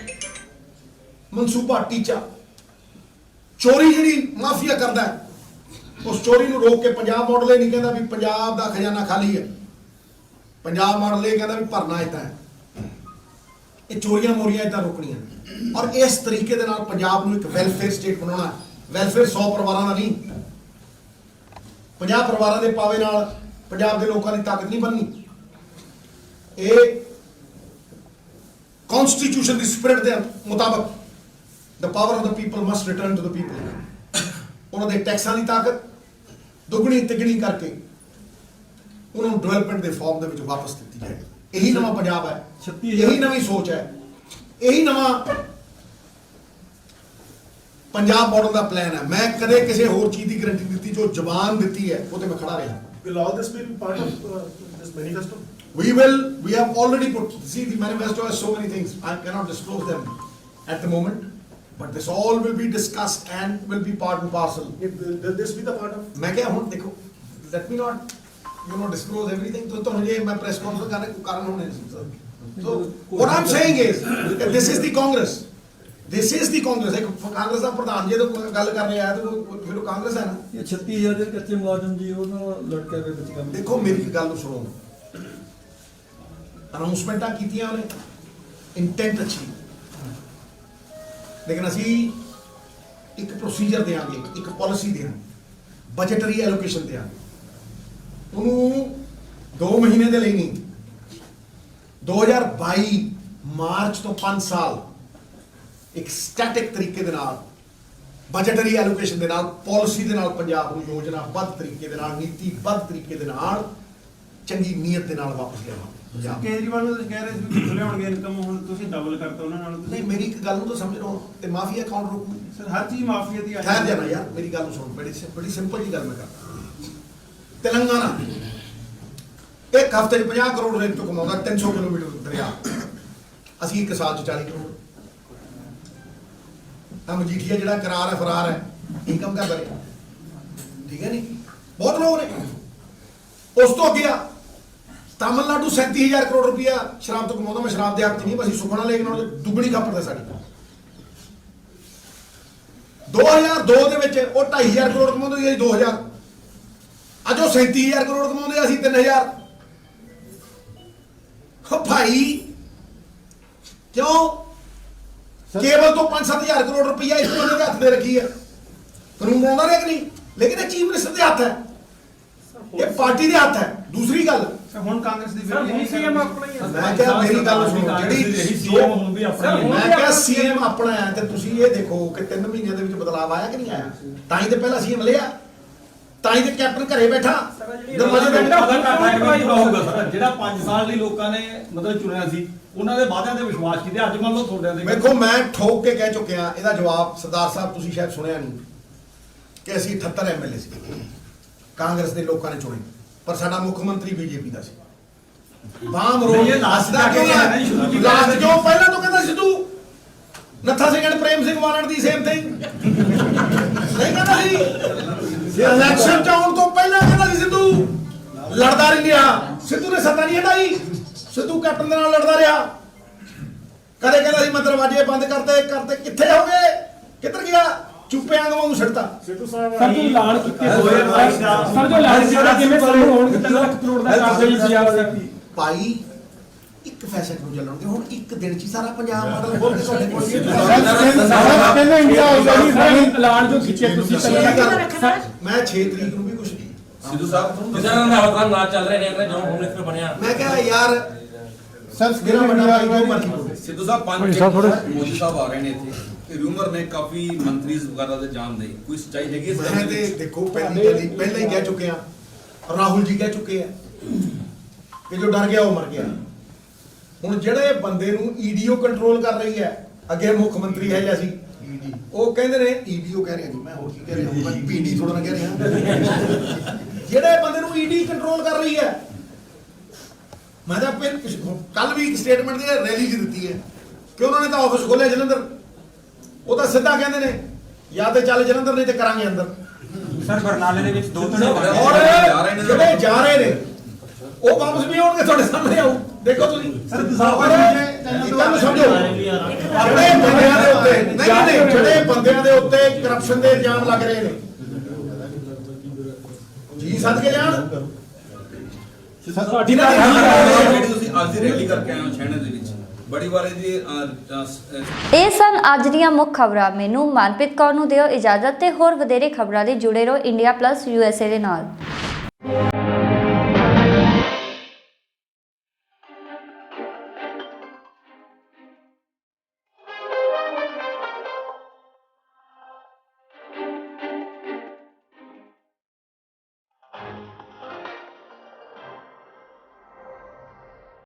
ਮਨਸੂਬਾ, ਟੀਚਾ। ਚੋਰੀ ਜਿਹੜੀ ਮਾਫੀਆ ਕਰਦਾ ਹੈ, ਉਸ ਚੋਰੀ ਨੂੰ ਰੋਕ ਕੇ ਪੰਜਾਬ ਮਾਡਲ ਇਹ ਨਹੀਂ ਕਹਿੰਦਾ ਵੀ ਪੰਜਾਬ ਦਾ ਖਜ਼ਾਨਾ ਖਾਲੀ ਹੈ। ਪੰਜਾਬ ਮਾਡਲ ਇਹ ਕਹਿੰਦਾ ਵੀ ਭਰਨਾ ਇਦਾਂ ਹੈ। ਇਹ ਚੋਰੀਆਂ ਮੋਰੀਆਂ ਇਦਾਂ ਰੋਕਣੀਆਂ ਔਰ ਇਸ ਤਰੀਕੇ ਦੇ ਨਾਲ ਪੰਜਾਬ ਨੂੰ ਇੱਕ ਵੈਲਫੇਅਰ ਸਟੇਟ ਬਣਾਉਣਾ। ਵੈਲਫੇਅਰ 100 ਪਰਿਵਾਰਾਂ ਦਾ ਨਹੀਂ, 50 ਪਰਿਵਾਰਾਂ ਦੇ ਪਾਵੇ ਨਾਲ ਪੰਜਾਬ ਦੇ ਲੋਕਾਂ ਦੀ ਤਾਕਤ ਨਹੀਂ ਬਣਨੀ। ਇਹ ਕਨਸਟੀਟਿਊਸ਼ਨ ਦੀ ਸਪਿਰਿਟ ਦੇ ਮੁਤਾਬਕ the power of the people must return to the people। ਉਹਨਾਂ ਦੇ ਟੈਕਸਾਂ ਦੀ ਤਾਕਤ ਦੁੱਗਣੀ ਤਿੱਗਣੀ ਕਰਕੇ ਉਹਨਾਂ ਨੂੰ ਡਿਵੈਲਪਮੈਂਟ ਦੇ ਫਾਰਮ ਦੇ ਵਿੱਚ ਵਾਪਸ ਦਿੱਤੀ ਜਾਏਗੀ। ਇਹੀ ਨਵਾਂ ਪੰਜਾਬ ਹੈ, ਇਹੀ ਨਵੀਂ ਸੋਚ ਹੈ, ਇਹੀ ਨਵਾਂ ਪੰਜਾਬ ਮਾਡਲ ਦਾ ਪਲਾਨ ਹੈ। ਮੈਂ ਕਦੇ ਕਿਸੇ ਹੋਰ ਚੀਜ਼ ਦੀ ਗਾਰੰਟੀ ਦਿੱਤੀ, ਜੋ ਜ਼ਬਾਨ ਦਿੱਤੀ ਹੈ ਉਹ ਤੇ ਮੈਂ ਖੜਾ ਰਿਹਾ। Will all this be part of this manifesto? We have already put, see the manifesto has so many things, I cannot disclose them at the moment, but this all will be discussed and will be part and parcel. Will this be the part of? मैं क्या हूँ, देखो, let me not disclose everything. तो मुझे मैं press conference करने को कारण होने नहीं। So what I'm saying is that this is the Congress. This is the Congress. एक कांग्रेस का प्रधान जी तो गल कर रहे हैं तो फिर वो कांग्रेस है ना। ये 36,000 ਦੇ ਕੱਚੇ ਮੁਲਾਜ਼ਮ ਜੀ ਉਹਨਾਂ ਲੜਕੇ ਦੇ ਵਿੱਚ ਕੰਮ। देखो मेरी गल ਨੂੰ सुनो, ਅਨਾਉਂਸਮੈਂਟਾਂ ਕੀਤੀਆਂ ਉਹਨੇ, ਇੰਟੈਂਟ ਅੱਛੀ, ਲੇਕਿਨ ਅਸੀਂ ਇੱਕ ਪ੍ਰੋਸੀਜਰ ਦੇਾਂਗੇ, ਇੱਕ ਪਾਲਿਸੀ ਦੇਾਂਗੇ, ਬਜਟਰੀ ਐਲੋਕੇਸ਼ਨ ਦੇਾਂਗੇ ਉਹਨੂੰ 2 ਮਹੀਨੇ ਦੇ ਲਈ ਨਹੀਂ, 2022 ਮਾਰਚ ਤੋਂ 5 ਸਾਲ ਇੱਕ ਸਟੈਟਿਕ ਤਰੀਕੇ ਦੇ ਨਾਲ, ਬਜਟਰੀ ਐਲੋਕੇਸ਼ਨ ਦੇ ਨਾਲ, ਪਾਲਿਸੀ ਦੇ ਨਾਲ ਪੰਜਾਬ ਨੂੰ ਯੋਜਨਾਬੱਧ ਤਰੀਕੇ ਦੇ ਨਾਲ, ਨੀਤੀਬੱਧ ਤਰੀਕੇ ਦੇ ਨਾਲ, ਚੰਗੀ ਨੀਅਤ ਦੇ ਨਾਲ ਵਾਪਸ ਲਿਆਵਾਂਗੇ। ਕੇਜਰੀਵਾਲ ਨੂੰ ਤੁਸੀਂ ਕਹਿ ਰਹੇ ਸੀ ਕਿ ਲਿਆਉਣਗੇ ਇਨਕਮ, ਹੁਣ ਤੁਸੀਂ ਡਬਲ ਕਰਤਾ ਉਹਨਾਂ ਨਾਲ। ਨਹੀਂ, ਮੇਰੀ ਇੱਕ ਗੱਲ ਨੂੰ ਤਾਂ ਸਮਝ ਲਓ, ਤੇ ਮਾਫੀਆ ਕੌਣ ਰੋਕੂ? ਸਰ ਹਰ ਚੀਜ਼ ਮਾਫੀਆ ਦੀ ਠਹਿਰ ਜਾਣਾ ਯਾਰ, ਮੇਰੀ ਗੱਲ ਨੂੰ ਸੁਣ, ਬੜੀ ਸਿੰਪਲ ਜੀ ਗੱਲ ਮੈਂ ਕਰਦਾ। ਤੇਲੰਗਾਨਾ ਇੱਕ ਹਫ਼ਤੇ 'ਚ 50 ਕਰੋੜ ਰੇਟ ਤੋਂ ਕਮਾਉਂਦਾ, 300 ਕਿਲੋਮੀਟਰ ਦਰਿਆ। ਅਸੀਂ ਇੱਕ ਸਾਲ 'ਚ 40 ਕਰੋੜ। ਤਾਂ ਮਜੀਠੀਆ ਜਿਹੜਾ ਕਰਾਰ ਹੈ, ਫਰਾਰ ਹੈ, ਇਨਕਮ ਕਰਦਾ ਰਿਹਾ। ਠੀਕ ਹੈ ਨਹੀਂ, ਬਹੁਤ ਲੋਕ ਨੇ। ਉਸ ਤੋਂ ਅੱਗੇ ਆ ਤਾਮਿਲਨਾਡੂ 37,000 ਕਰੋੜ ਰੁਪਇਆ ਸ਼ਰਾਬ ਤੋਂ ਕਮਾਉਂਦਾ। ਮੈਂ ਸ਼ਰਾਬ ਦੇ ਹੱਕ 'ਚ ਨਹੀਂ, ਅਸੀਂ ਸੁਖਣਾ ਲੇਕ ਨਾਲ ਦੁੱਗਣੀ ਖਾਪਰਦਾ ਸਾਡੀ। 2002 ਦੇ ਵਿੱਚ ਉਹ 2,500 ਕਰੋੜ ਕਮਾਉਂਦੇ ਸੀ, 2000। ਅੱਜ ਉਹ 37,000 ਕਰੋੜ ਕਮਾਉਂਦੇ, ਅਸੀਂ 3,000। ਭਾਈ ਕਿਉਂ ਕੇਵਲ ਤੋਂ 5-7 ਹਜ਼ਾਰ ਕਰੋੜ ਰੁਪਈਆ ਇਸ ਬੰਦੇ ਦੇ ਹੱਥ ਦੇ ਰੱਖੀ ਹੈ। ਕਾਨੂੰਨ ਆਉਂਦਾ ਰਿਹਾ ਕਿ ਨਹੀਂ, ਲੇਕਿਨ ਇਹ ਚੀਫ ਮਿਨਿਸਟਰ ਦੇ ਹੱਥ ਹੈ, ਇਹ ਪਾਰਟੀ ਦੇ ਹੱਥ ਹੈ। ਦੂਸਰੀ ਗੱਲ ਹੁਣ ਕਾਂਗਰਸ ਦੀ ਸੀਐਮ ਆਪਣਾ ਹੀ ਹੈ। ਮੈਂ ਕਿਹਾ ਮੇਰੀ ਗੱਲ ਸੁਣੋ, ਜਿਹੜੀ ਸੀਐਮ ਹੁੰਦੀ ਆਪਣਾ, ਮੈਂ ਕਿਹਾ ਸੀਐਮ ਆਪਣਾ ਹੈ ਤੇ ਤੁਸੀਂ ਇਹ ਦੇਖੋ ਕਿ 3 ਮਹੀਨਿਆਂ ਦੇ ਵਿੱਚ ਬਦਲਾਅ ਆਇਆ ਕਿ ਨਹੀਂ ਆਇਆ। ਤਾਂ ਹੀ ਤੇ ਪਹਿਲਾ ਸੀਐਮ ਲਿਆ, ਤਾਂ ਹੀ ਤੇ ਕੈਪਟਨ ਘਰੇ ਬੈਠਾ ਦਰਵਾਜ਼ੇ ਦੇ ਹੋਊਗਾ। ਜਿਹੜਾ 5 ਸਾਲ ਲਈ ਲੋਕਾਂ ਨੇ ਮਤਲਬ ਚੁਣਿਆ ਸੀ, ਉਹਨਾਂ ਦੇ ਵਾਅਦਿਆਂ ਤੇ ਵਿਸ਼ਵਾਸ ਕੀਤੇ, ਅੱਜ ਮੰਨ ਲਓ ਤੁਹਾਡੇ ਤੇ। ਵੇਖੋ ਮੈਂ ਠੋਕ ਕੇ ਕਹਿ ਚੁੱਕਿਆ, ਇਹਦਾ ਜਵਾਬ ਸਰਦਾਰ ਸਾਹਿਬ ਤੁਸੀਂ ਸ਼ਾਇਦ ਸੁਣਿਆ ਨਹੀਂ ਕਿ ਅਸੀਂ 78 ਐਮਐਲਏ ਸੀ, ਕਾਂਗਰਸ ਦੇ ਲੋਕਾਂ ਨੇ ਚੁਣੇ, ਪਰ ਸਾਡਾ ਮੁੱਖ ਮੰਤਰੀ ਬੀਜੇਪੀ ਦਾ ਸੀ। ਬਾਮ ਰੋਡ ਲਾਸਟ ਦਾ ਕਿਉਂ ਹੈ? ਲਾਸਟ ਜੋ ਪਹਿਲਾਂ ਤੋਂ ਕਹਿੰਦਾ ਸਿੱਧੂ ਨੱਥਾ Singh and Prem Singh ਵਾਲਣ the same thing ਨਹੀਂ ਕਹਿੰਦਾ ਸੀ। ਇਲੈਕਸ਼ਨ ਚ ਆਉਣ ਤੋਂ ਪਹਿਲਾਂ ਕਹਿੰਦਾ ਸੀ ਸਿੱਧੂ ਲੜਦਾ ਨਹੀਂ ਰਿਹਾ, ਸਿੱਧੂ ਨੇ ਸੱਤਾ ਨਹੀਂ ਹਟਾਈ, ਸਿੱਧੂ ਕੈਪਟਨ ਦੇ ਨਾਲ ਲੜਦਾ ਰਿਹਾ। ਕਦੇ ਕਹਿੰਦਾ ਸੀ ਮੈਂ ਦਰਵਾਜ਼ੇ ਬੰਦ ਕਰਤੇ ਕਿੱਥੇ ਹੋ ਗਏ, ਕਿੱਧਰ ਗਿਆ, ਚੁੱਪੇ ਆਂਗਵਾਂ ਨੂੰ ਛੱਡਤਾ। ਸਿੱਧੂ ਸਾਹਿਬ ਸਰ ਜੋ ਐਲਾਨ ਕੀਤੇ ਹੋਏ ਸਰ ਜੋ ਐਲਾਨ ਕੀਤਾ ਕਿਵੇਂ ਸਾਹਮਣੇ ਹੋਣਗੇ 3 ਲੱਖ ਕਰੋੜ ਦਾ ਕਾਰਜ ਪੰਜਾਬ ਦਾ ਭਾਈ ਇੱਕ ਫੈਸਲੇ ਨੂੰ ਚੱਲਣਗੇ। ਹੁਣ ਇੱਕ ਦਿਨ ਚ ਹੀ ਸਾਰਾ ਪੰਜਾਬ ਮਾਡਲ ਖੋਲ ਕੇ ਤੁਹਾਡੇ ਕੋਲ ਐਲਾਨ ਜੋ ਕੀਤੇ ਤੁਸੀਂ ਮੈਂ 6 ਤਰੀਕ ਨੂੰ ਵੀ ਕੁਝ ਨਹੀਂ। ਸਿੱਧੂ ਸਾਹਿਬ ਕਿਸਾਨਾਂ ਦਾ ਹਲਕਾ ਨਾ ਚੱਲ ਰਹੇ ਨੇ ਜੋ ਹੋਮ ਮਿਨਿਸਟਰ ਬਣਿਆ। ਮੈਂ ਕਿਹਾ ਯਾਰ ਸਰ ਮੇਰਾ ਵੱਡਾ ਜੋ ਮਰਜ਼ੀ ਸਿੱਧੂ ਸਾਹਿਬ 5 ਮੋਦੀ ਸਾਹਿਬ ਆ ਰਹੇ ਨੇ ਇੱਥੇ ਤੇ ਰੂਮਰ ਨੇ ਕਾਫੀ ਮੰਤਰੀਜ਼ ਵਗੈਰਾ ਦੇ ਜਾਣ ਦੇ, ਕੋਈ ਸੱਚਾਈ ਹੈਗੀ ਇਸ ਮੈਂ ਤੇ ਦੇਖੋ ਪਹਿਲਾਂ ਹੀ ਕਹਿ ਚੁੱਕੇ ਆ, ਰਾਹੁਲ ਜੀ ਕਹਿ ਚੁੱਕੇ ਆ ਕਿ ਜੋ ਡਰ ਗਿਆ ਉਹ ਮਰ ਗਿਆ। ਹੁਣ ਜਿਹੜੇ ਬੰਦੇ ਨੂੰ ਈਡੀਓ ਕੰਟਰੋਲ ਕਰ ਰਹੀ ਹੈ, ਅੱਗੇ ਮੁੱਖ ਮੰਤਰੀ ਹੈ ਜਾਂ ਸੀ ਉਹ ਕਹਿੰਦੇ ਨੇ ਈਡੀਓ ਕਹਿ ਰਿਹਾ ਜੀ, ਮੈਂ ਹੋਰ ਕੀ ਕਹਿ ਰਿਹਾ, ਮੈਂ ਪੀਡੀ ਥੋੜਾ ਨਾ ਕਹਿ ਰਿਹਾ। ਜਿਹੜੇ ਬੰਦੇ ਨੂੰ ਈਡੀ ਕੰਟਰੋਲ ਕਰ ਰਹੀ ਹੈ, ਮੈਂ ਤਾਂ ਕੱਲ ਵੀ ਇੱਕ ਸਟੇਟਮੈਂਟ ਦੀ ਰੈਲੀ 'ਚ ਦਿੱਤੀ ਹੈ ਕਿ ਉਹਨਾਂ ਨੇ ਤਾਂ ਆਫਿਸ ਖੋਲਿਆ ਜਲੰਧਰ, ਉਹ ਤਾਂ ਸਿੱਧਾ ਕਹਿੰਦੇ ਨੇ ਜਾਂ ਤੇ ਚੱਲ ਜਲੰਧਰ ਨਹੀਂ ਤੇ ਕਰਾਂਗੇ ਅੰਦਰ। ਸਰ ਬਰਨਾਲੇ ਦੇ ਵਿੱਚ 2-3 ਔਰ ਜਿਹੜੇ ਜਾ ਰਹੇ ਨੇ ਉਹ ਵਾਪਸ ਵੀ ਆਉਣਗੇ, ਤੁਹਾਡੇ ਸਾਹਮਣੇ ਆਉ, ਦੇਖੋ ਤੁਸੀਂ। ਗੱਲ ਸਮਝੋ, ਜਿਹੜੇ ਬੰਦਿਆਂ ਦੇ ਉੱਤੇ ਨਹੀਂ ਜਿਹੜੇ ਬੰਦਿਆਂ ਦੇ ਉੱਤੇ ਕਰਪਸ਼ਨ ਦੇ ਇਲਜ਼ਾਮ ਲੱਗ ਰਹੇ ਨੇ, ਜੀ ਸੱਦ ਕੇ ਜਾਣ। ਜਿਹੜੀ ਤੁਸੀਂ ਅੱਜ ਦੀ ਰੈਲੀ ਕਰਕੇ ਆਏ ਹੋ ਛੇਣੇ ਦੇ ਵਿੱਚ ਬੜੀ ਵਾਰ ਇਹਦੀ ਇਹ ਸਨ ਅੱਜ ਦੀਆਂ ਮੁੱਖ ਖਬਰਾਂ। ਮੈਨੂੰ ਮਨਪ੍ਰੀਤ ਕੌਰ ਨੂੰ ਦਿਓ ਇਜਾਜ਼ਤ ਤੇ ਹੋਰ ਵਧੇਰੇ ਖਬਰਾਂ ਲਈ ਜੁੜੇ ਰਹੋ ਇੰਡੀਆ ਪਲੱਸ USA ਦੇ ਨਾਲ।